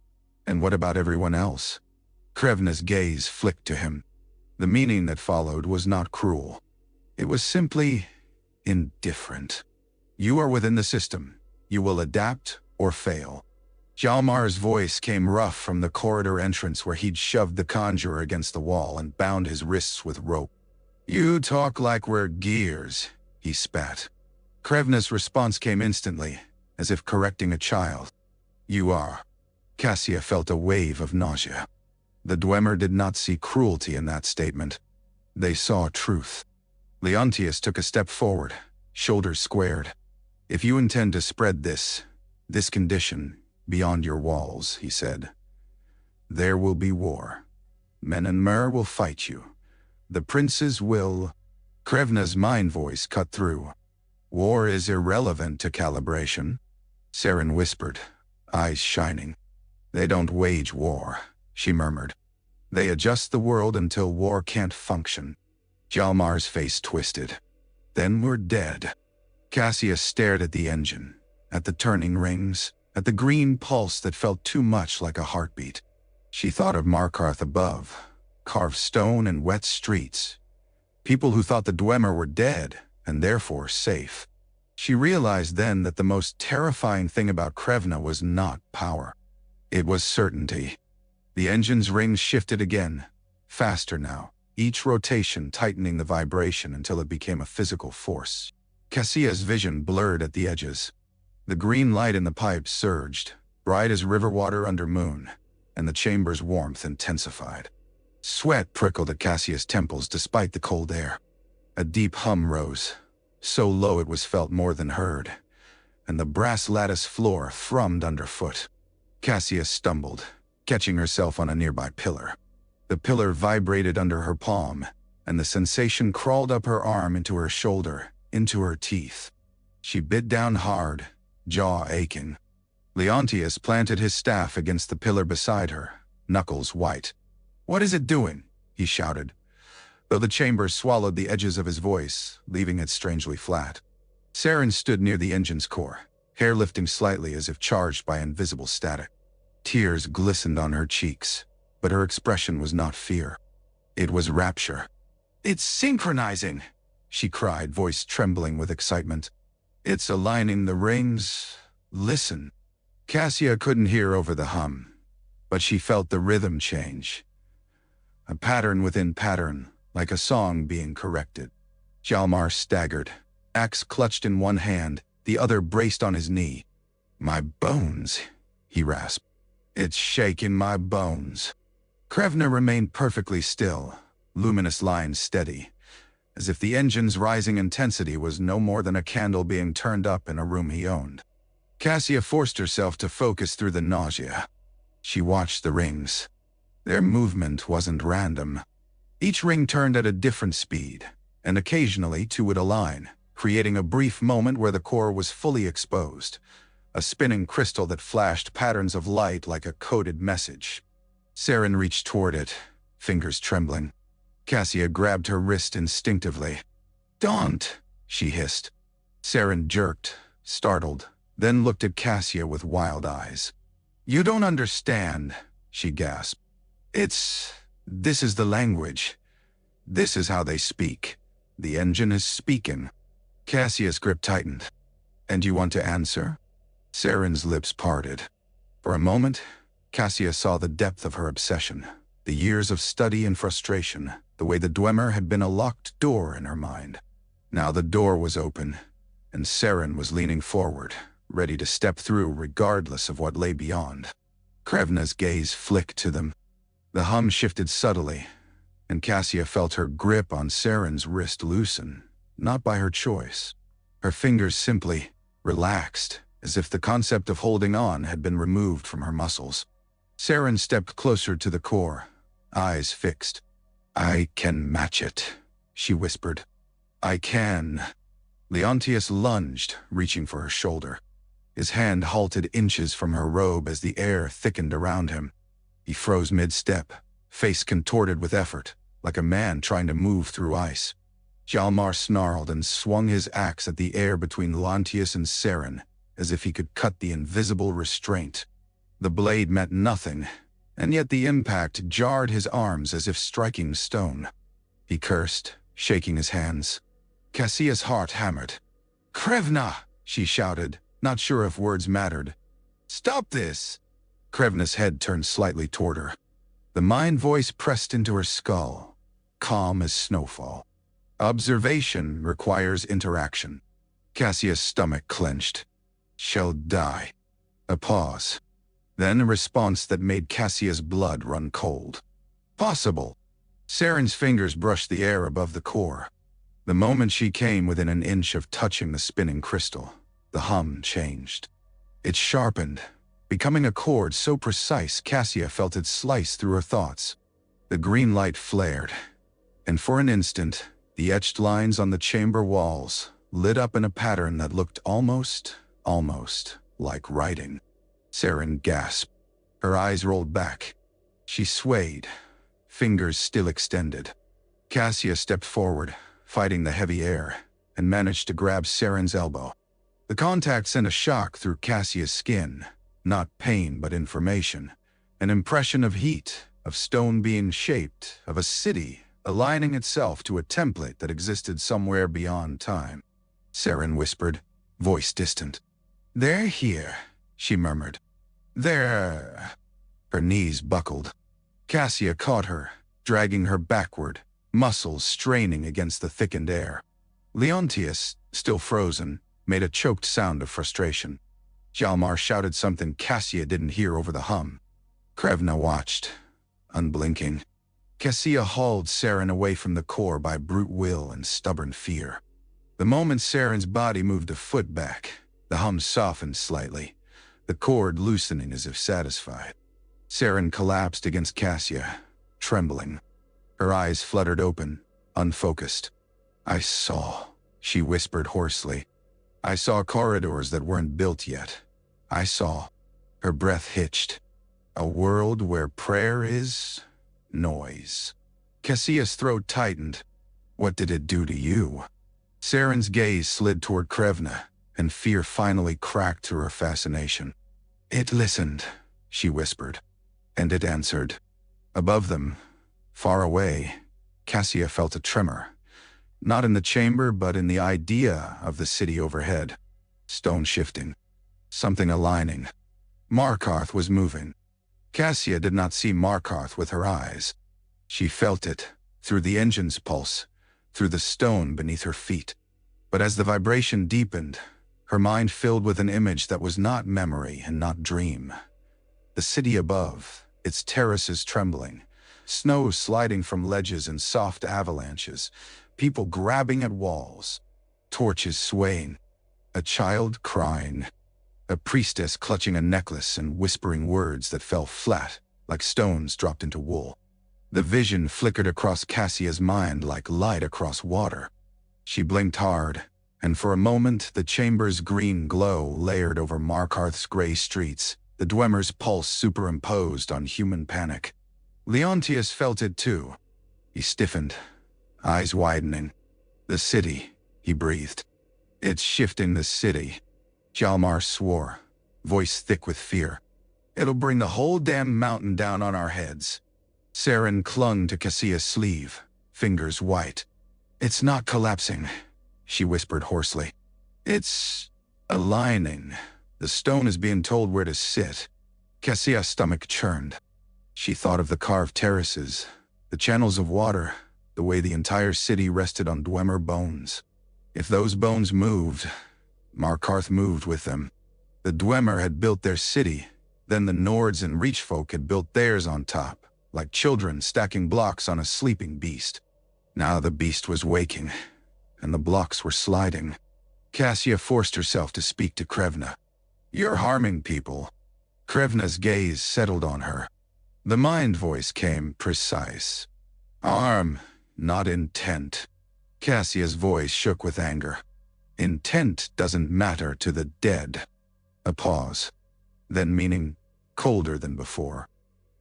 A: And what about everyone else? Krevna's gaze flicked to him. The meaning that followed was not cruel. It was simply indifferent. You are within the system. You will adapt or fail. Hjalmar's voice came rough from the corridor entrance where he'd shoved the conjurer against the wall and bound his wrists with rope. You talk like we're gears, he spat. Krevna's response came instantly, as if correcting a child. You are. Cassia felt a wave of nausea. The Dwemer did not see cruelty in that statement. They saw truth. Leontius took a step forward, shoulders squared. If you intend to spread this condition, beyond your walls, he said, there will be war. Men and Mer will fight you. The princes will... Krevna's mind voice cut through. War is irrelevant to calibration. Saren whispered, eyes shining. They don't wage war, she murmured. They adjust the world until war can't function. Hjalmar's face twisted. Then we're dead. Cassia stared at the engine, at the turning rings, at the green pulse that felt too much like a heartbeat. She thought of Markarth above, carved stone and wet streets. People who thought the Dwemer were dead, and therefore safe. She realized then that the most terrifying thing about Krevna was not power. It was certainty. The engine's rings shifted again, faster now, each rotation tightening the vibration until it became a physical force. Cassia's vision blurred at the edges. The green light in the pipes surged, bright as river water under moon, and the chamber's warmth intensified. Sweat prickled at Cassia's temples despite the cold air. A deep hum rose, so low it was felt more than heard, and the brass lattice floor thrummed underfoot. Cassia stumbled, catching herself on a nearby pillar. The pillar vibrated under her palm, and the sensation crawled up her arm into her shoulder, into her teeth. She bit down hard, jaw aching. Leontius planted his staff against the pillar beside her, knuckles white. What is it doing? He shouted, though the chamber swallowed the edges of his voice, leaving it strangely flat. Saren stood near the engine's core, hair lifting slightly as if charged by invisible static. Tears glistened on her cheeks, but her expression was not fear. It was rapture. It's synchronizing, she cried, voice trembling with excitement. "It's aligning the rings. Listen." Cassia couldn't hear over the hum, but she felt the rhythm change. A pattern within pattern, like a song being corrected. Hjalmar staggered, axe clutched in one hand, the other braced on his knee. "My bones," he rasped. "It's shaking my bones." Krevna remained perfectly still, luminous lines steady, as if the engine's rising intensity was no more than a candle being turned up in a room he owned. Cassia forced herself to focus through the nausea. She watched the rings. Their movement wasn't random. Each ring turned at a different speed, and occasionally two would align, creating a brief moment where the core was fully exposed, a spinning crystal that flashed patterns of light like a coded message. Saren reached toward it, fingers trembling. Cassia grabbed her wrist instinctively. "Don't!" she hissed. Saren jerked, startled, then looked at Cassia with wild eyes. "You don't understand," she gasped. This is the language. This is how they speak. The engine is speaking." Cassia's grip tightened. "And you want to answer?" Saren's lips parted. For a moment, Cassia saw the depth of her obsession, the years of study and frustration, the way the Dwemer had been a locked door in her mind. Now the door was open, and Saren was leaning forward, ready to step through regardless of what lay beyond. Krevna's gaze flicked to them. The hum shifted subtly, and Cassia felt her grip on Saren's wrist loosen, not by her choice. Her fingers simply relaxed, as if the concept of holding on had been removed from her muscles. Saren stepped closer to the core, eyes fixed. "I can match it," she whispered. "I can." Leontius lunged, reaching for her shoulder. His hand halted inches from her robe as the air thickened around him. He froze mid-step, face contorted with effort, like a man trying to move through ice. Hjalmar snarled and swung his axe at the air between Leontius and Saren, as if he could cut the invisible restraint. The blade meant nothing, and yet the impact jarred his arms as if striking stone. He cursed, shaking his hands. Cassia's heart hammered. "Krevna!" she shouted, not sure if words mattered. "Stop this!" Krevna's head turned slightly toward her. The mind voice pressed into her skull, calm as snowfall. "Observation requires interaction." Cassia's stomach clenched. "Shall die." A pause. Then a response that made Cassia's blood run cold. "Possible." Saren's fingers brushed the air above the core. The moment she came within an inch of touching the spinning crystal, the hum changed. It sharpened, becoming a chord so precise Cassia felt it slice through her thoughts. The green light flared, and for an instant, the etched lines on the chamber walls lit up in a pattern that looked almost like writing. Saren gasped. Her eyes rolled back. She swayed, fingers still extended. Cassia stepped forward, fighting the heavy air, and managed to grab Saren's elbow. The contact sent a shock through Cassia's skin, not pain but information, an impression of heat, of stone being shaped, of a city aligning itself to a template that existed somewhere beyond time. Saren whispered, voice distant. "They're here," she murmured. "They're—" Her knees buckled. Cassia caught her, dragging her backward, muscles straining against the thickened air. Leontius, still frozen, made a choked sound of frustration. Hjalmar shouted something Cassia didn't hear over the hum. Krevna watched, unblinking. Cassia hauled Saren away from the core by brute will and stubborn fear. The moment Saren's body moved a foot back, the hum softened slightly, the cord loosening as if satisfied. Saren collapsed against Cassia, trembling. Her eyes fluttered open, unfocused. "I saw," she whispered hoarsely. "I saw corridors that weren't built yet. I saw." Her breath hitched. "A world where prayer is noise." Cassia's throat tightened. "What did it do to you?" Saren's gaze slid toward Krevna, and fear finally cracked through her fascination. "It listened," she whispered. "And it answered." Above them, far away, Cassia felt a tremor. Not in the chamber, but in the idea of the city overhead. Stone shifting. Something aligning. Markarth was moving. Cassia did not see Markarth with her eyes. She felt it, through the engine's pulse, through the stone beneath her feet. But as the vibration deepened, her mind filled with an image that was not memory and not dream. The city above, its terraces trembling, snow sliding from ledges in soft avalanches, people grabbing at walls, torches swaying, a child crying, a priestess clutching a necklace and whispering words that fell flat, like stones dropped into wool. The vision flickered across Cassia's mind like light across water. She blinked hard, and for a moment the chamber's green glow layered over Markarth's gray streets, the Dwemer's pulse superimposed on human panic. Leontius felt it too. He stiffened, eyes widening. The city, he breathed. It's shifting the city. Hjalmar swore, voice thick with fear. It'll bring the whole damn mountain down on our heads. Saren clung to Cassia's sleeve, fingers white. It's not collapsing, she whispered hoarsely. It's aligning. The stone is being told where to sit. Cassia's stomach churned. She thought of the carved terraces, the channels of water, the way the entire city rested on Dwemer bones. If those bones moved, Markarth moved with them. The Dwemer had built their city, then the Nords and Reachfolk had built theirs on top, like children stacking blocks on a sleeping beast. Now the beast was waking, and the blocks were sliding. Cassia forced herself to speak to Krevna. You're harming people. Krevna's gaze settled on her. The mind voice came precise. Harm, not intent. Cassia's voice shook with anger. Intent doesn't matter to the dead. A pause. Then meaning colder than before.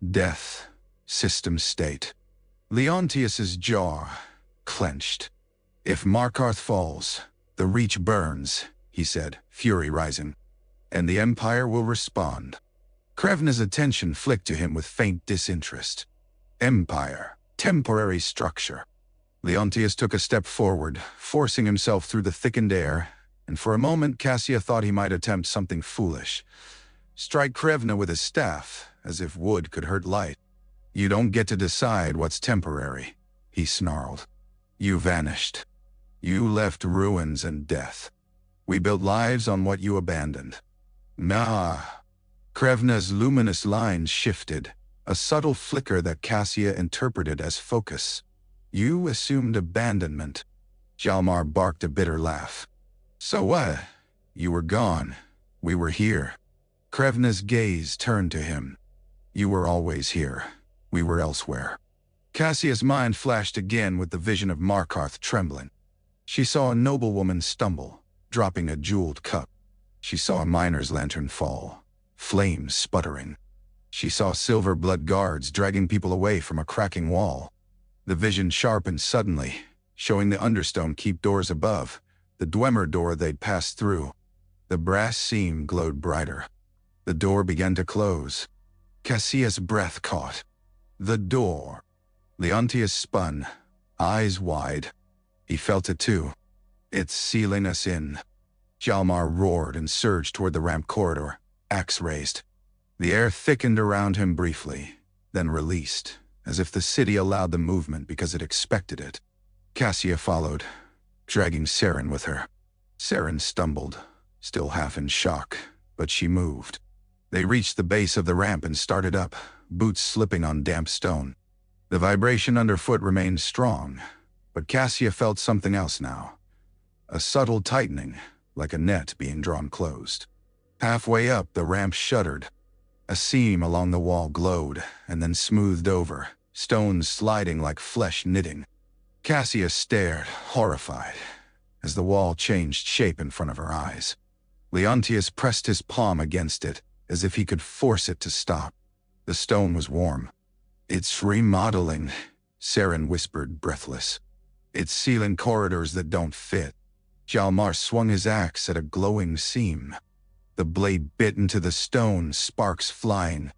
A: Death. System state. Leontius's jaw clenched. If Markarth falls, the Reach burns, he said, fury rising. And the Empire will respond. Krevna's attention flicked to him with faint disinterest. Empire. Temporary structure. Leontius took a step forward, forcing himself through the thickened air, and for a moment Cassia thought he might attempt something foolish. Strike Krevna with his staff, as if wood could hurt light. You don't get to decide what's temporary, he snarled. You vanished. You left ruins and death. We built lives on what you abandoned. Nah. Krevna's luminous lines shifted, a subtle flicker that Cassia interpreted as focus. You assumed abandonment. Hjalmar barked a bitter laugh. So what? You were gone. We were here. Krevna's gaze turned to him. You were always here. We were elsewhere. Cassia's mind flashed again with the vision of Markarth trembling. She saw a noblewoman stumble, dropping a jeweled cup. She saw a miner's lantern fall, flames sputtering. She saw silver blood guards dragging people away from a cracking wall. The vision sharpened suddenly, showing the understone keep doors above, the Dwemer door they'd passed through. The brass seam glowed brighter. The door began to close. Cassia's breath caught. The door. Leontius spun, eyes wide. He felt it too. It's sealing us in. Hjalmar roared and surged toward the ramp corridor, axe raised. The air thickened around him briefly, then released, as if the city allowed the movement because it expected it. Cassia followed, dragging Saren with her. Saren stumbled, still half in shock, but she moved. They reached the base of the ramp and started up, boots slipping on damp stone. The vibration underfoot remained strong, but Cassia felt something else now. A subtle tightening, like a net being drawn closed. Halfway up, the ramp shuddered. A seam along the wall glowed, and then smoothed over, stones sliding like flesh knitting. Cassia stared, horrified, as the wall changed shape in front of her eyes. Leontius pressed his palm against it, as if he could force it to stop. The stone was warm. It's remodeling, Saren whispered, breathless. It's sealing corridors that don't fit. Hjalmar swung his axe at a glowing seam. The blade bit into the stone, sparks flying.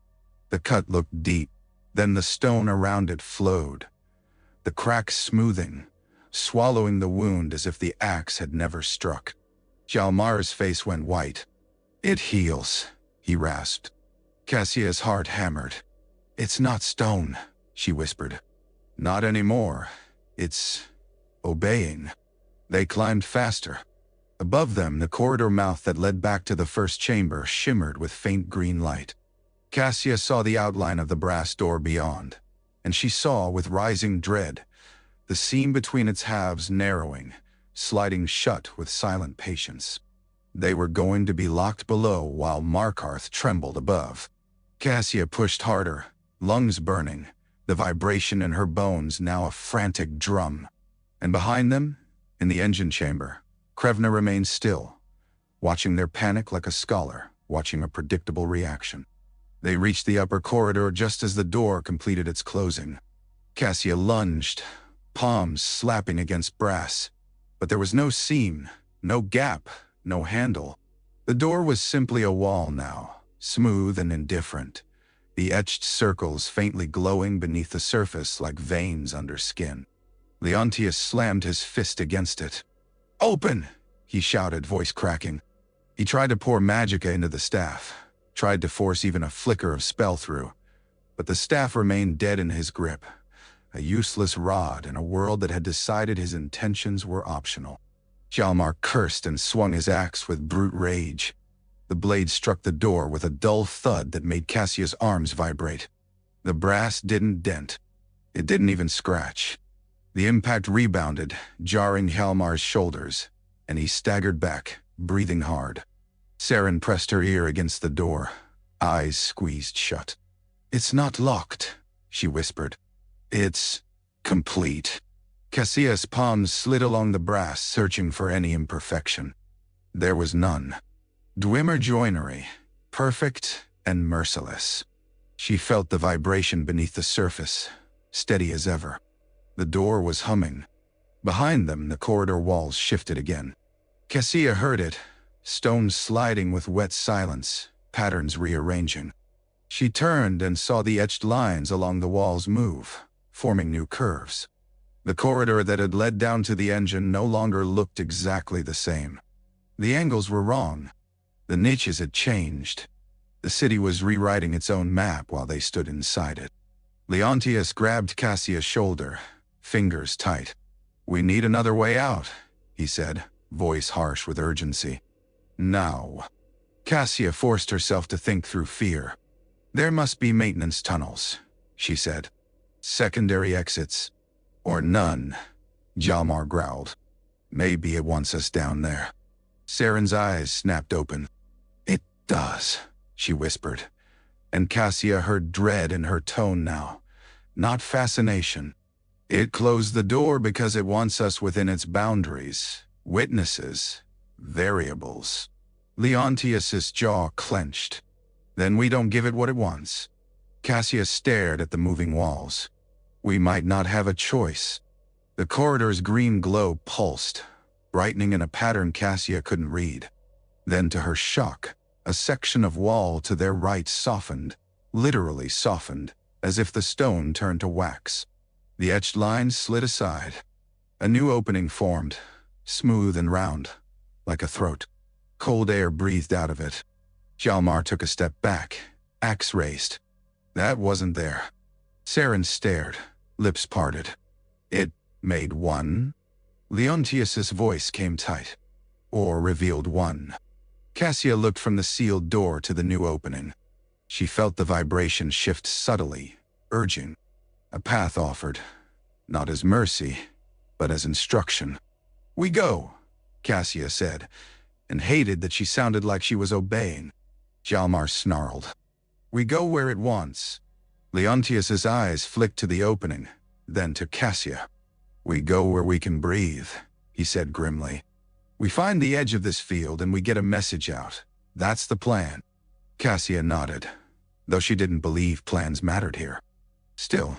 A: The cut looked deep, then the stone around it flowed. The cracks smoothing, swallowing the wound as if the axe had never struck. Hjalmar's face went white. "It heals," he rasped. Cassia's heart hammered. "It's not stone," she whispered. "Not anymore. It's obeying." They climbed faster. Above them, the corridor mouth that led back to the first chamber shimmered with faint green light. Cassia saw the outline of the brass door beyond, and she saw, with rising dread, the seam between its halves narrowing, sliding shut with silent patience. They were going to be locked below while Markarth trembled above. Cassia pushed harder, lungs burning, the vibration in her bones now a frantic drum. And behind them, in the engine chamber, Krevna remained still, watching their panic like a scholar, watching a predictable reaction. They reached the upper corridor just as the door completed its closing. Cassia lunged, palms slapping against brass. But there was no seam, no gap, no handle. The door was simply a wall now, smooth and indifferent, the etched circles faintly glowing beneath the surface like veins under skin. Leontius slammed his fist against it. "Open!" he shouted, voice cracking. He tried to pour magicka into the staff, tried to force even a flicker of spell through, but the staff remained dead in his grip, a useless rod in a world that had decided his intentions were optional. Hjalmar cursed and swung his axe with brute rage. The blade struck the door with a dull thud that made Cassia's arms vibrate. The brass didn't dent. It didn't even scratch. The impact rebounded, jarring Hjalmar's shoulders, and he staggered back, breathing hard. Saren pressed her ear against the door, eyes squeezed shut. "It's not locked," she whispered. "It's complete." Cassia's palms slid along the brass, searching for any imperfection. There was none. Dwemer joinery, perfect and merciless. She felt the vibration beneath the surface, steady as ever. The door was humming. Behind them, the corridor walls shifted again. Cassia heard it, stones sliding with wet silence, patterns rearranging. She turned and saw the etched lines along the walls move, forming new curves. The corridor that had led down to the engine no longer looked exactly the same. The angles were wrong. The niches had changed. The city was rewriting its own map while they stood inside it. Leontius grabbed Cassia's shoulder, fingers tight. "We need another way out," he said, voice harsh with urgency. "Now." Cassia forced herself to think through fear. "There must be maintenance tunnels," she said. "Secondary exits." "Or none," Hjalmar growled. "Maybe it wants us down there." Saren's eyes snapped open. "It does," she whispered, and Cassia heard dread in her tone now, not fascination. "It closed the door because it wants us within its boundaries, witnesses, variables." Leontius's jaw clenched. "Then we don't give it what it wants." Cassia stared at the moving walls. "We might not have a choice." The corridor's green glow pulsed, brightening in a pattern Cassia couldn't read. Then, to her shock, a section of wall to their right softened, literally softened, as if the stone turned to wax. The etched lines slid aside. A new opening formed, smooth and round, like a throat. Cold air breathed out of it. Hjalmar took a step back, axe raised. That wasn't there. Saren stared, lips parted. "It made one?" Leontius's voice came tight. "Or revealed one." Cassia looked from the sealed door to the new opening. She felt the vibration shift subtly, urging. A path offered, not as mercy, but as instruction. "We go," Cassia said, and hated that she sounded like she was obeying. Hjalmar snarled. "We go where it wants." Leontius's eyes flicked to the opening, then to Cassia. "We go where we can breathe," he said grimly. "We find the edge of this field and we get a message out. That's the plan." Cassia nodded, though she didn't believe plans mattered here. Still,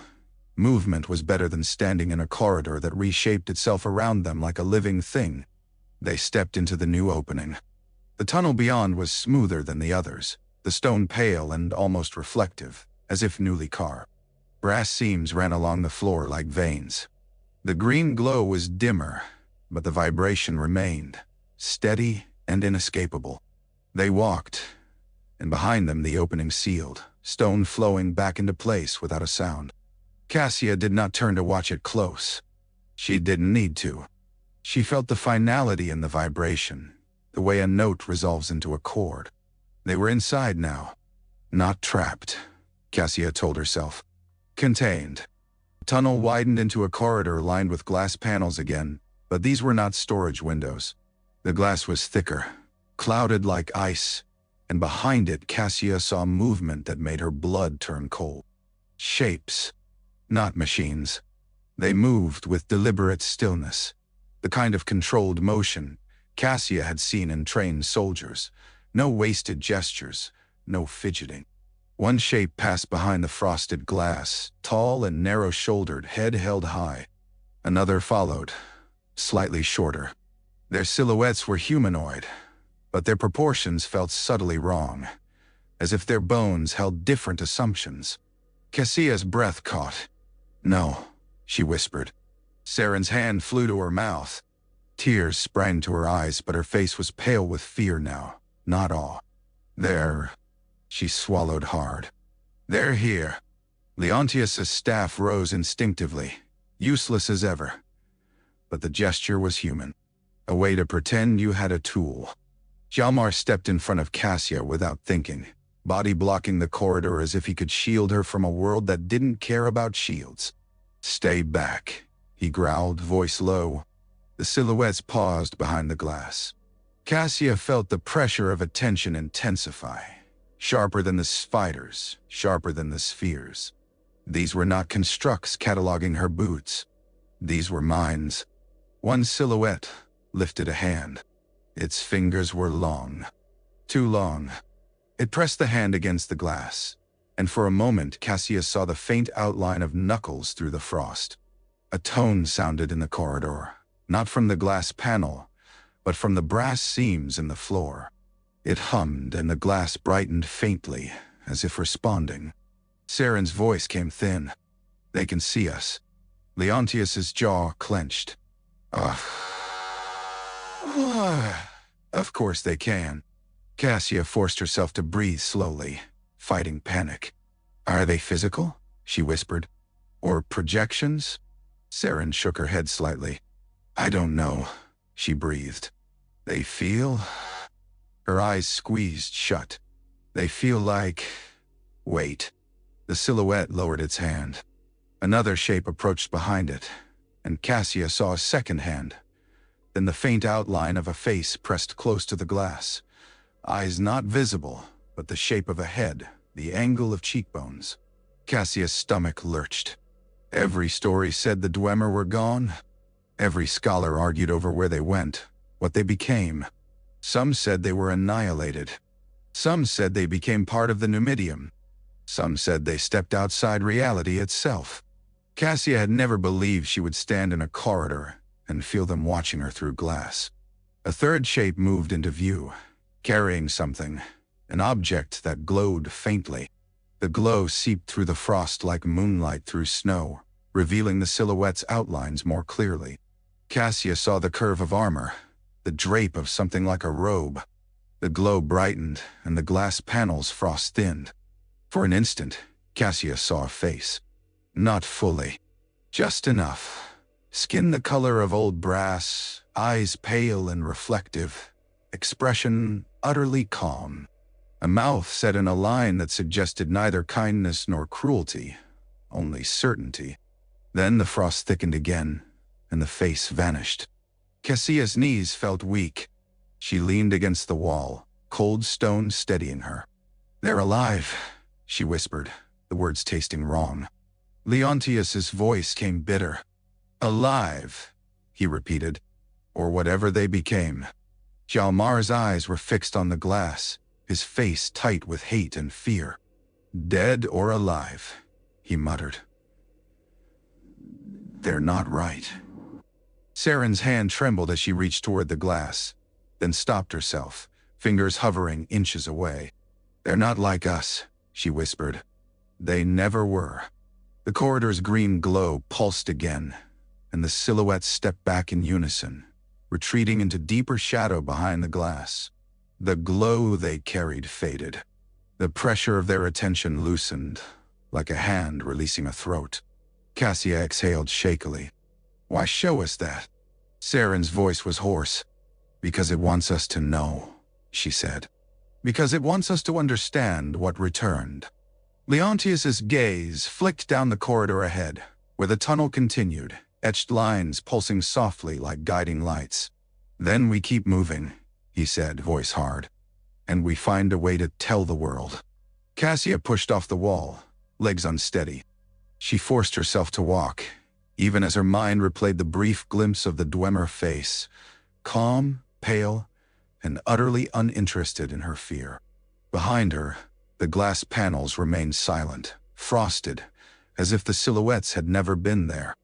A: movement was better than standing in a corridor that reshaped itself around them like a living thing. They stepped into the new opening. The tunnel beyond was smoother than the others, the stone pale and almost reflective, as if newly carved. Brass seams ran along the floor like veins. The green glow was dimmer, but the vibration remained, steady and inescapable. They walked, and behind them the opening sealed, stone flowing back into place without a sound. Cassia did not turn to watch it close. She didn't need to. She felt the finality in the vibration, the way a note resolves into a chord. They were inside now. Not trapped, Cassia told herself. Contained. The tunnel widened into a corridor lined with glass panels again, but these were not storage windows. The glass was thicker, clouded like ice, and behind it Cassia saw movement that made her blood turn cold. Shapes, not machines. They moved with deliberate stillness, the kind of controlled motion Cassia had seen in trained soldiers. No wasted gestures, no fidgeting. One shape passed behind the frosted glass, tall and narrow-shouldered, head held high. Another followed, slightly shorter. Their silhouettes were humanoid, but their proportions felt subtly wrong, as if their bones held different assumptions. Cassia's breath caught. "No," she whispered. Saren's hand flew to her mouth. Tears sprang to her eyes, but her face was pale with fear now, not awe. "They're..." She swallowed hard. "They're here." Leontius's staff rose instinctively, useless as ever. But the gesture was human. A way to pretend you had a tool. Hjalmar stepped in front of Cassia without thinking, body blocking the corridor as if he could shield her from a world that didn't care about shields. "Stay back," he growled, voice low. The silhouettes paused behind the glass. Cassia felt the pressure of attention intensify. Sharper than the spiders, sharper than the spheres. These were not constructs cataloging her boots. These were minds. One silhouette lifted a hand. Its fingers were long. Too long. It pressed the hand against the glass, and for a moment Cassia saw the faint outline of knuckles through the frost. A tone sounded in the corridor, not from the glass panel, but from the brass seams in the floor. It hummed, and the glass brightened faintly, as if responding. Saren's voice came thin. "They can see us." Leontius's jaw clenched. Ugh. Of course they can. Cassia forced herself to breathe slowly, fighting panic. "Are they physical?" she whispered. "Or projections?" Saren shook her head slightly. "I don't know," she breathed. "They feel..." Her eyes squeezed shut. "They feel like..." Wait. The silhouette lowered its hand. Another shape approached behind it, and Cassia saw a second hand. Then the faint outline of a face pressed close to the glass. Eyes not visible, but the shape of a head, the angle of cheekbones. Cassia's stomach lurched. Every story said the Dwemer were gone. Every scholar argued over where they went, what they became. Some said they were annihilated. Some said they became part of the Numidium. Some said they stepped outside reality itself. Cassia had never believed she would stand in a corridor and feel them watching her through glass. A third shape moved into view, carrying something, an object that glowed faintly. The glow seeped through the frost like moonlight through snow, revealing the silhouette's outlines more clearly. Cassia saw the curve of armor, the drape of something like a robe. The glow brightened, and the glass panels frost-thinned. For an instant, Cassia saw a face. Not fully. Just enough. Skin the color of old brass, eyes pale and reflective, expression utterly calm. A mouth set in a line that suggested neither kindness nor cruelty, only certainty. Then the frost thickened again, and the face vanished. Cassia's knees felt weak. She leaned against the wall, cold stone steadying her. "They're alive," she whispered, the words tasting wrong. Leontius's voice came bitter. "Alive," he repeated, "or whatever they became." Hjalmar's eyes were fixed on the glass, his face tight with hate and fear. "Dead or alive," he muttered. "They're not right." Saren's hand trembled as she reached toward the glass, then stopped herself, fingers hovering inches away. "They're not like us," she whispered. "They never were." The corridor's green glow pulsed again, and the silhouettes stepped back in unison, retreating into deeper shadow behind the glass. The glow they carried faded. The pressure of their attention loosened, like a hand releasing a throat. Cassia exhaled shakily. "Why show us that?" Saren's voice was hoarse. "Because it wants us to know," she said. "Because it wants us to understand what returned." Leontius's gaze flicked down the corridor ahead, where the tunnel continued, etched lines pulsing softly like guiding lights. "Then we keep moving," he said, voice hard. "And we find a way to tell the world." Cassia pushed off the wall, legs unsteady. She forced herself to walk, even as her mind replayed the brief glimpse of the Dwemer face, calm, pale, and utterly uninterested in her fear. Behind her, the glass panels remained silent, frosted, as if the silhouettes had never been there.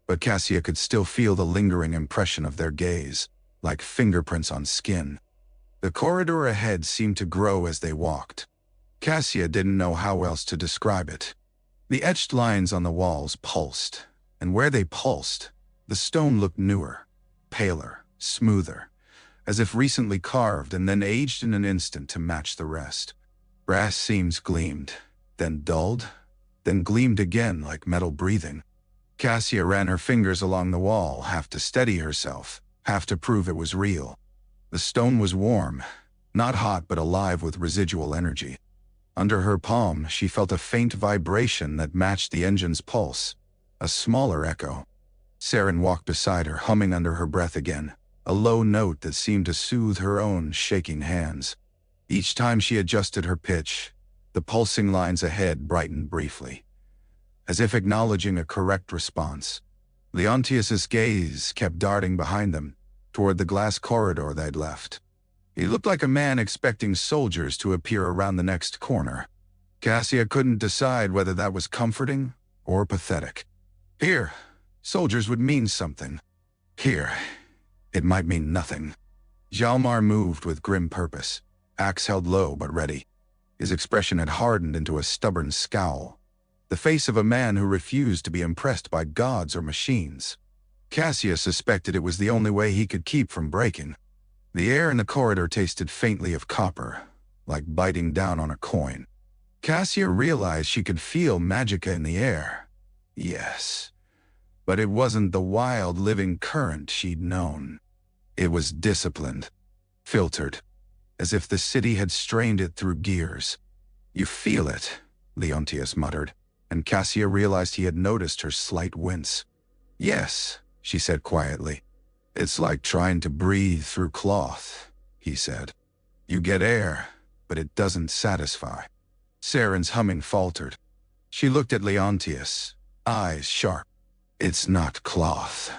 A: But Cassia could still feel the lingering impression of their gaze, like fingerprints on skin. The corridor ahead seemed to grow as they walked. Cassia didn't know how else to describe it. The etched lines on the walls pulsed, and where they pulsed, the stone looked newer, paler, smoother, as if recently carved and then aged in an instant to match the rest. Brass seams gleamed, then dulled, then gleamed again like metal breathing. Cassia ran her fingers along the wall, half to steady herself, half to prove it was real. The stone was warm, not hot but alive with residual energy. Under her palm, she felt a faint vibration that matched the engine's pulse, a smaller echo. Saren walked beside her, humming under her breath again, a low note that seemed to soothe her own shaking hands. Each time she adjusted her pitch, the pulsing lines ahead brightened briefly, as if acknowledging a correct response. Leontius's gaze kept darting behind them, toward the glass corridor they'd left. He looked like a man expecting soldiers to appear around the next corner. Cassia couldn't decide whether that was comforting or pathetic. Here, soldiers would mean something. Here, it might mean nothing. Hjalmar moved with grim purpose, axe held low but ready. His expression had hardened into a stubborn scowl, the face of a man who refused to be impressed by gods or machines. Cassia suspected it was the only way he could keep from breaking. The air in the corridor tasted faintly of copper, like biting down on a coin. Cassia realized she could feel magicka in the air. Yes, but it wasn't the wild, living current she'd known. It was disciplined, filtered, as if the city had strained it through gears. "You feel it," Leontius muttered, and Cassia realized he had noticed her slight wince. "Yes," she said quietly. "It's like trying to breathe through cloth," he said. "You get air, but it doesn't satisfy." Saren's humming faltered. She looked at Leontius, eyes sharp. "It's not cloth,"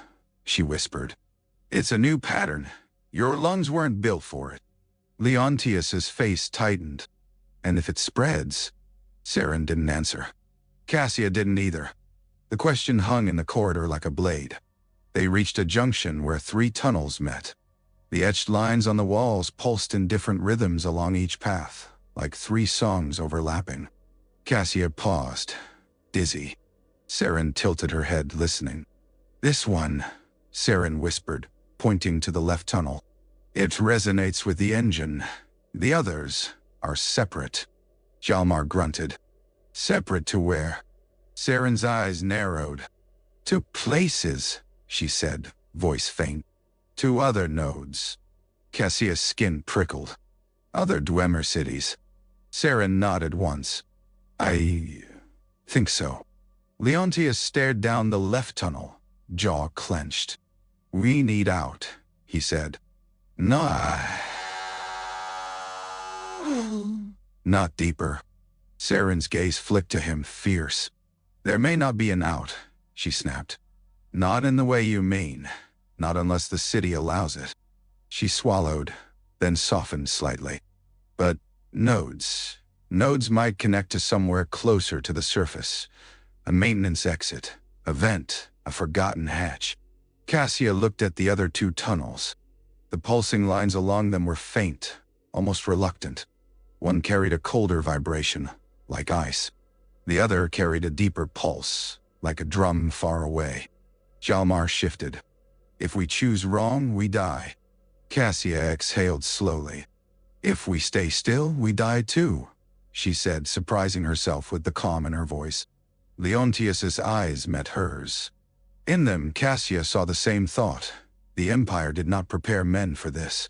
A: she whispered. "It's a new pattern. Your lungs weren't built for it." Leontius's face tightened. "And if it spreads?" Saren didn't answer. Cassia didn't either. The question hung in the corridor like a blade. They reached a junction where 3 tunnels met. The etched lines on the walls pulsed in different rhythms along each path, like 3 songs overlapping. Cassia paused, dizzy. Saren tilted her head, listening. "This one," Saren whispered, pointing to the left tunnel. "It resonates with the engine. The others are separate." Hjalmar grunted. "Separate to where?" Saren's eyes narrowed. "To places," she said, voice faint. "To other nodes." Cassia's skin prickled. "Other Dwemer cities." Saren nodded once. "I think so." Leontius stared down the left tunnel, jaw clenched. "We need out," he said. "Nah. Not deeper." Saren's gaze flicked to him, fierce. "There may not be an out," she snapped. "Not in the way you mean. Not unless the city allows it." She swallowed, then softened slightly. "But nodes. Nodes might connect to somewhere closer to the surface. A maintenance exit, a vent, a forgotten hatch." Cassia looked at the other 2 tunnels. The pulsing lines along them were faint, almost reluctant. One carried a colder vibration, like ice. The other carried a deeper pulse, like a drum far away. Hjalmar shifted. If we choose wrong, we die. Cassia exhaled slowly. If we stay still, we die too, she said, surprising herself with the calm in her voice. Leontius's eyes met hers. In them, Cassia saw the same thought. The Empire did not prepare men for this.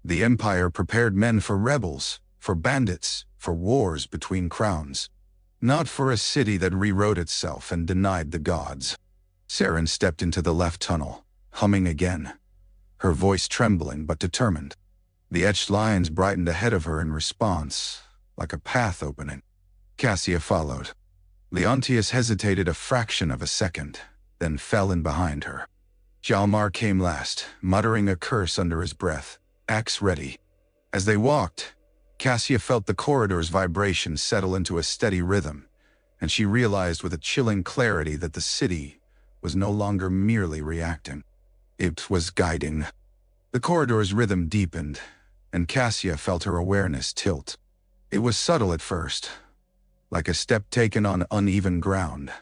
A: The Empire prepared men for rebels, for bandits, for wars between crowns. Not for a city that rewrote itself and denied the gods. Saren stepped into the left tunnel, humming again, her voice trembling but determined. The etched lines brightened ahead of her in response, like a path opening. Cassia followed. Leontius hesitated a fraction of a second, then fell in behind her. Hjalmar came last, muttering a curse under his breath, axe ready. As they walked, Cassia felt the corridor's vibration settle into a steady rhythm, and she realized with a chilling clarity that the city was no longer merely reacting. It was guiding. The corridor's rhythm deepened, and Cassia felt her awareness tilt. It was subtle at first, like a step taken on uneven ground.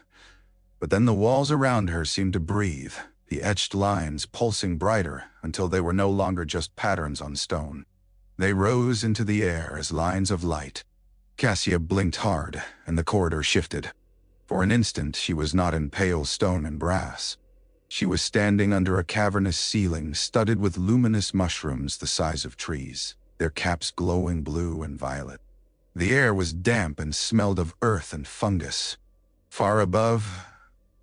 A: But then the walls around her seemed to breathe, the etched lines pulsing brighter until they were no longer just patterns on stone. They rose into the air as lines of light. Cassia blinked hard, and the corridor shifted. For an instant, she was not in pale stone and brass. She was standing under a cavernous ceiling studded with luminous mushrooms the size of trees, their caps glowing blue and violet. The air was damp and smelled of earth and fungus. Far above,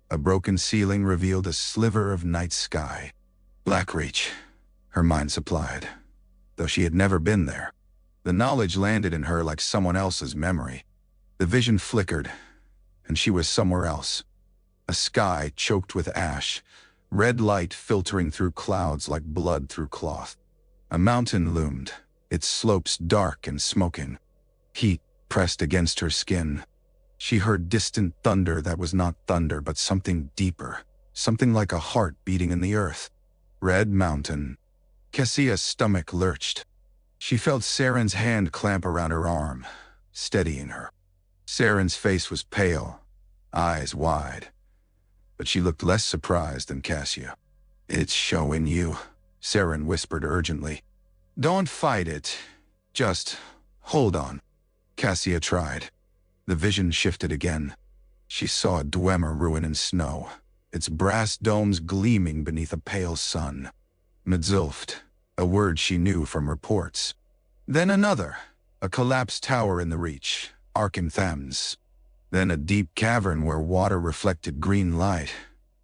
A: a broken ceiling revealed a sliver of night sky. Blackreach, her mind supplied, though she had never been there. The knowledge landed in her like someone else's memory. The vision flickered, and she was somewhere else. A sky choked with ash, red light filtering through clouds like blood through cloth. A mountain loomed, its slopes dark and smoking. Heat pressed against her skin. She heard distant thunder that was not thunder but something deeper, something like a heart beating in the earth. Red Mountain. Cassia's stomach lurched. She felt Saren's hand clamp around her arm, steadying her. Saren's face was pale, eyes wide, but she looked less surprised than Cassia. "It's showing you," Saren whispered urgently. "Don't fight it. Just hold on." Cassia tried. The vision shifted again. She saw a Dwemer ruin in snow, its brass domes gleaming beneath a pale sun. Medzulft, a word she knew from reports. Then another, a collapsed tower in the reach, Arkimthams. Then a deep cavern where water reflected green light.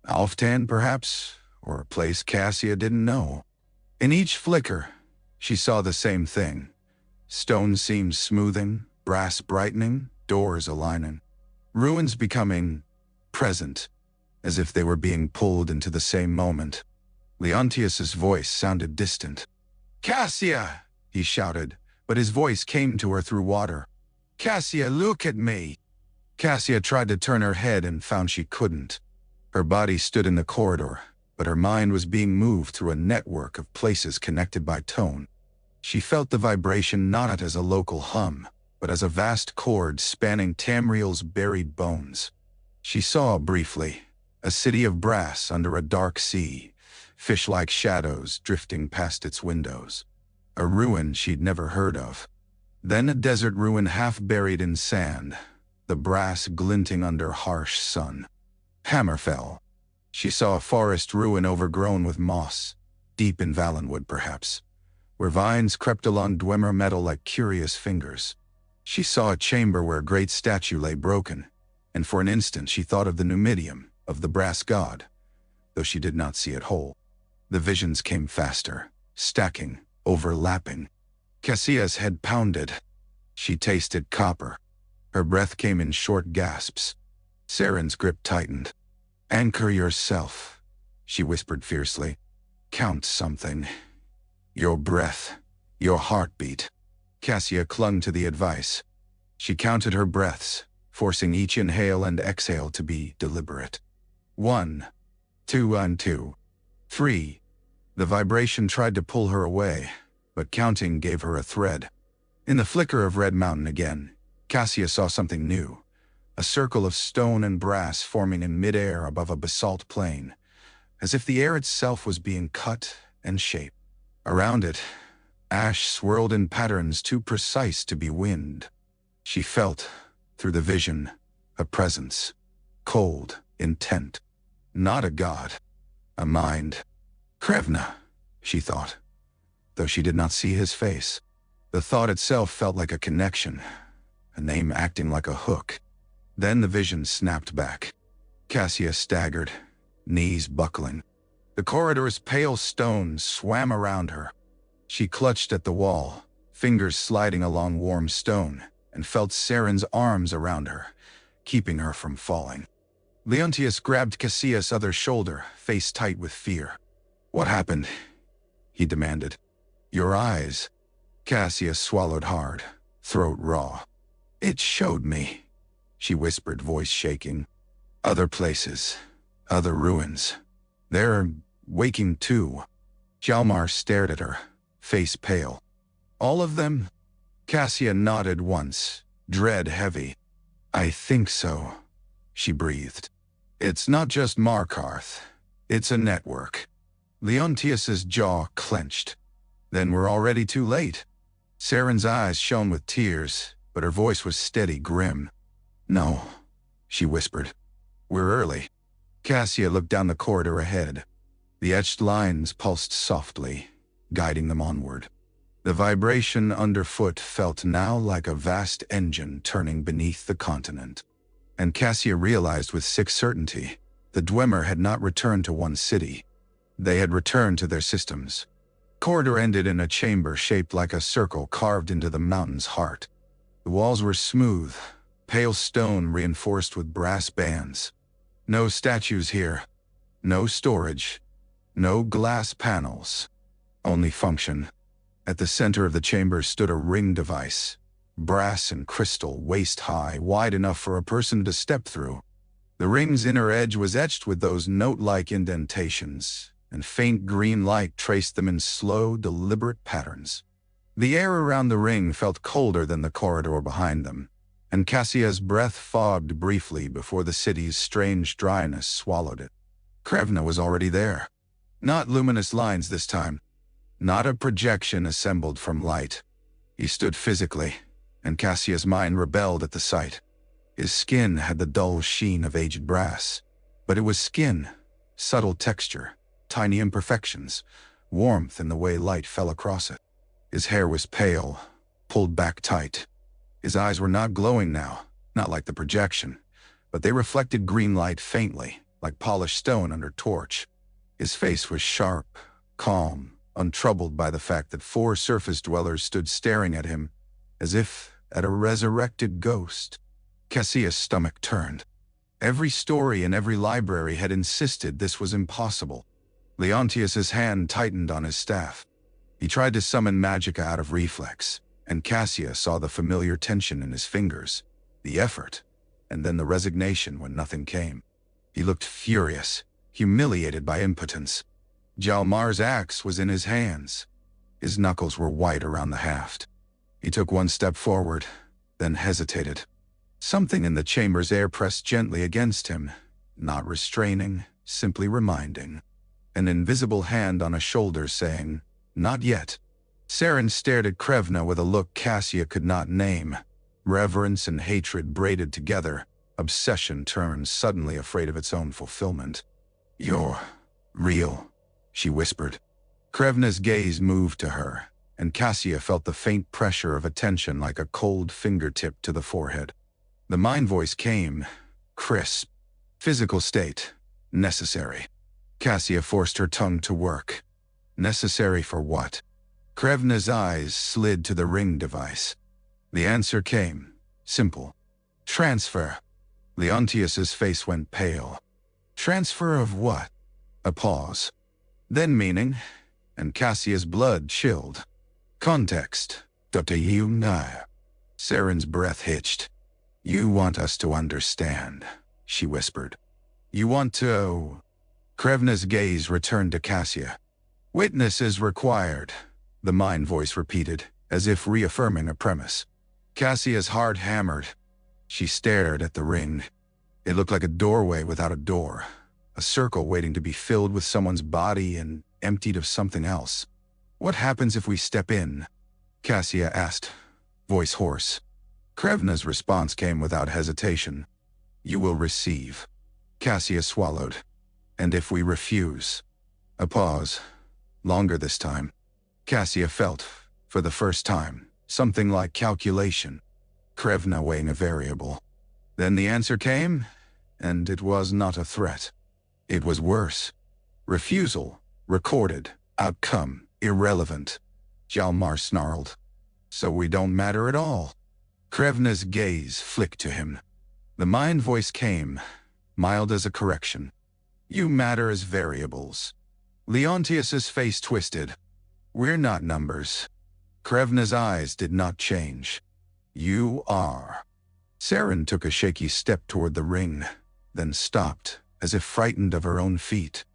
A: Alftan, perhaps, or a place Cassia didn't know. In each flicker, she saw the same thing. Stone seams smoothing, brass brightening, doors aligning. Ruins becoming present, as if they were being pulled into the same moment. Leontius's voice sounded distant. "Cassia!" he shouted, but his voice came to her through water. "Cassia, look at me!" Cassia tried to turn her head and found she couldn't. Her body stood in the corridor, but her mind was being moved through a network of places connected by tone. She felt the vibration not as a local hum, but as a vast cord spanning Tamriel's buried bones. She saw, briefly, a city of brass under a dark sea, fish-like shadows drifting past its windows. A ruin she'd never heard of. Then a desert ruin half buried in sand, the brass glinting under harsh sun. Hammerfell. She saw a forest ruin overgrown with moss, deep in Valenwood perhaps, where vines crept along Dwemer metal like curious fingers. She saw a chamber where a great statue lay broken, and for an instant she thought of the Numidium, of the brass god, though she did not see it whole. The visions came faster, stacking, overlapping. Cassia's head pounded. She tasted copper. Her breath came in short gasps. Saren's grip tightened. "Anchor yourself," she whispered fiercely. "Count something. Your breath, your heartbeat." Cassia clung to the advice. She counted her breaths, forcing each inhale and exhale to be deliberate. 1, 2 and 2, 3. The vibration tried to pull her away, but counting gave her a thread. In the flicker of Red Mountain again, Cassia saw something new. A circle of stone and brass forming in midair above a basalt plain. as if the air itself was being cut and shaped. Around it, ash swirled in patterns too precise to be wind. She felt, through the vision, a presence, cold, intent. Not a god, a mind. Krevna, she thought, though she did not see his face. The thought itself felt like a connection, a name acting like a hook. Then the vision snapped back. Cassia staggered, knees buckling. The corridor's pale stone swam around her. She clutched at the wall, fingers sliding along warm stone, and felt Saren's arms around her, keeping her from falling. Leontius grabbed Cassia's other shoulder, face tight with fear. "What happened?" he demanded. "Your eyes." Cassia swallowed hard, throat raw. "It showed me," she whispered, voice shaking. "Other places, other ruins. They're waking too." Hjalmar stared at her, face pale. "All of them?" Cassia nodded once, dread heavy. "I think so," she breathed. "It's not just Markarth. It's a network." Leontius's jaw clenched. "Then we're already too late." Saren's eyes shone with tears, but her voice was steady, grim. "No," she whispered. "We're early." Cassia looked down the corridor ahead. The etched lines pulsed softly, guiding them onward. The vibration underfoot felt now like a vast engine turning beneath the continent. And Cassia realized with sick certainty, the Dwemer had not returned to one city. They had returned to their systems. Corridor ended in a chamber shaped like a circle carved into the mountain's heart. The walls were smooth, pale stone reinforced with brass bands. No statues here, no storage, no glass panels, only function. At the center of the chamber stood a ring device, brass and crystal, waist-high, wide enough for a person to step through. The ring's inner edge was etched with those note-like indentations, and faint green light traced them in slow, deliberate patterns. The air around the ring felt colder than the corridor behind them, and Cassia's breath fogged briefly before the city's strange dryness swallowed it. Krevna was already there. Not luminous lines this time. Not a projection assembled from light. He stood physically, and Cassia's mind rebelled at the sight. His skin had the dull sheen of aged brass, but it was skin, subtle texture, tiny imperfections, warmth in the way light fell across it. His hair was pale, pulled back tight. His eyes were not glowing now, not like the projection, but they reflected green light faintly, like polished stone under torch. His face was sharp, calm, untroubled by the fact that 4 surface dwellers stood staring at him, as if at a resurrected ghost. Cassia's stomach turned. Every story in every library had insisted this was impossible. Leontius's hand tightened on his staff. He tried to summon magicka out of reflex, and Cassia saw the familiar tension in his fingers, the effort, and then the resignation when nothing came. He looked furious, humiliated by impotence. Hjalmar's axe was in his hands. His knuckles were white around the haft. He took one step forward, then hesitated. Something in the chamber's air pressed gently against him, not restraining, simply reminding. An invisible hand on a shoulder saying, "Not yet." Saren stared at Krevna with a look Cassia could not name. Reverence and hatred braided together, obsession turned suddenly afraid of its own fulfillment. "You're real," she whispered. Krevna's gaze moved to her, and Cassia felt the faint pressure of attention like a cold fingertip to the forehead. The mind voice came, crisp. Physical state, necessary. Cassia forced her tongue to work. Necessary for what? Krevna's eyes slid to the ring device. The answer came, simple. Transfer. Leontius's face went pale. Transfer of what? A pause. Then meaning, and Cassia's blood chilled. Context. Saren's breath hitched. "You want us to understand," she whispered. "You want to—" Krevna's gaze returned to Cassia. "Witnesses required," the mind voice repeated, as if reaffirming a premise. Cassia's heart hammered. She stared at the ring. It looked like a doorway without a door, a circle waiting to be filled with someone's body and emptied of something else. "What happens if we step in?" Cassia asked, voice hoarse. Krevna's response came without hesitation. "You will receive." Cassia swallowed. "And if we refuse?" A pause. Longer this time. Cassia felt, for the first time, something like calculation. Krevna weighing a variable. Then the answer came, and it was not a threat. It was worse. Refusal, recorded, outcome, irrelevant. Hjalmar snarled. "So we don't matter at all." Krevna's gaze flicked to him. The mind voice came, mild as a correction. "You matter as variables." Leontius's face twisted. "We're not numbers." Krevna's eyes did not change. "You are." Saren took a shaky step toward the ring, then stopped, as if frightened of her own feet.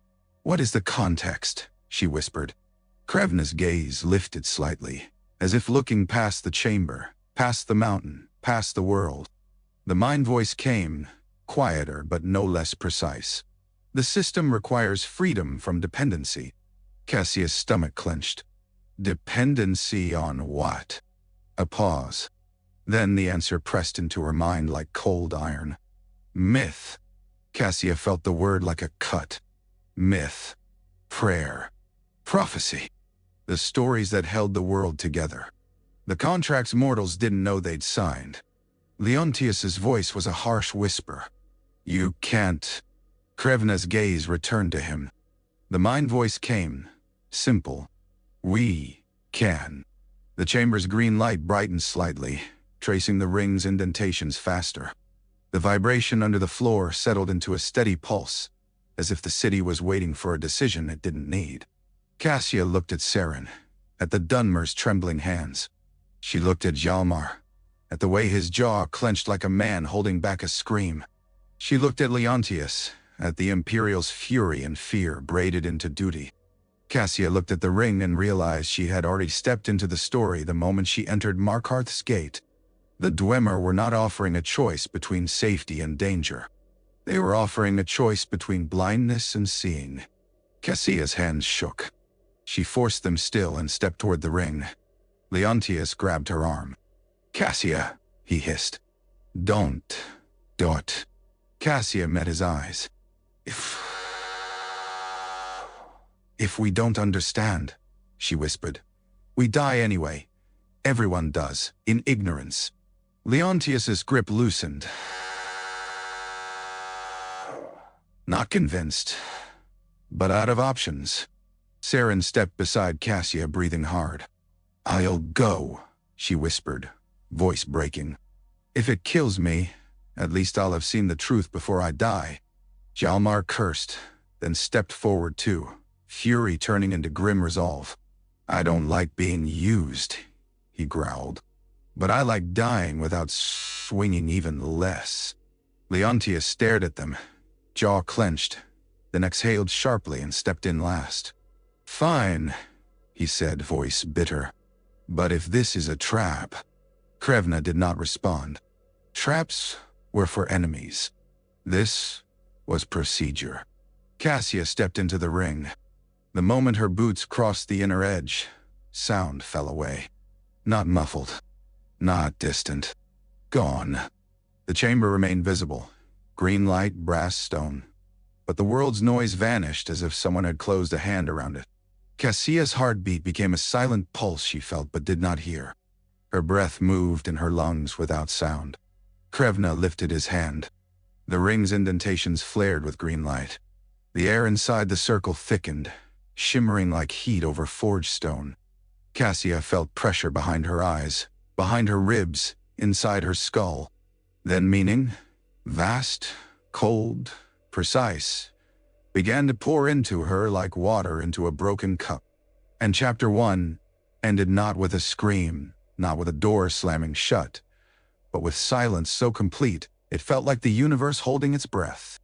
A: "What is the context?" she whispered. Krevna's gaze lifted slightly, as if looking past the chamber, past the mountain, past the world. The mind voice came, quieter but no less precise. "The system requires freedom from dependency." Cassia's stomach clenched. Dependency on what? A pause. Then the answer pressed into her mind like cold iron. Myth. Cassia felt the word like a cut. Myth. Prayer. Prophecy. The stories that held the world together. The contracts mortals didn't know they'd signed. Leontius's voice was a harsh whisper. "You can't." Krevna's gaze returned to him. The mind voice came, simple. "We can." The chamber's green light brightened slightly, tracing the ring's indentations faster. The vibration under the floor settled into a steady pulse, as if the city was waiting for a decision it didn't need. Cassia looked at Saren, at the Dunmer's trembling hands. She looked at Hjalmar, at the way his jaw clenched like a man holding back a scream. She looked at Leontius, at the Imperial's fury and fear braided into duty. Cassia looked at the ring and realized she had already stepped into the story the moment she entered Markarth's gate. The Dwemer were not offering a choice between safety and danger. They were offering a choice between blindness and seeing. Cassia's hands shook. She forced them still and stepped toward the ring. Leontius grabbed her arm. "Cassia," he hissed. Don't. Cassia met his eyes. If we don't understand," she whispered, "we die anyway. Everyone does, in ignorance." Leontius's grip loosened. Not convinced, but out of options. Saren stepped beside Cassia, breathing hard. "I'll go," she whispered, voice breaking. "If it kills me, at least I'll have seen the truth before I die." Hjalmar cursed, then stepped forward too, fury turning into grim resolve. "I don't like being used," he growled. "But I like dying without swinging even less." Leontius stared at them, jaw clenched, then exhaled sharply and stepped in last. "Fine," he said, voice bitter. "But if this is a trap..." Krevna did not respond. Traps were for enemies. This was procedure. Cassia stepped into the ring. The moment her boots crossed the inner edge, sound fell away. Not muffled. Not distant. Gone. The chamber remained visible. Green light, brass stone. But the world's noise vanished as if someone had closed a hand around it. Cassia's heartbeat became a silent pulse she felt but did not hear. Her breath moved in her lungs without sound. Krevna lifted his hand. The ring's indentations flared with green light. The air inside the circle thickened, shimmering like heat over forged stone. Cassia felt pressure behind her eyes, behind her ribs, inside her skull. Then meaning, vast, cold, precise, began to pour into her like water into a broken cup. And Chapter 1 ended not with a scream, not with a door slamming shut, but with silence so complete it felt like the universe holding its breath.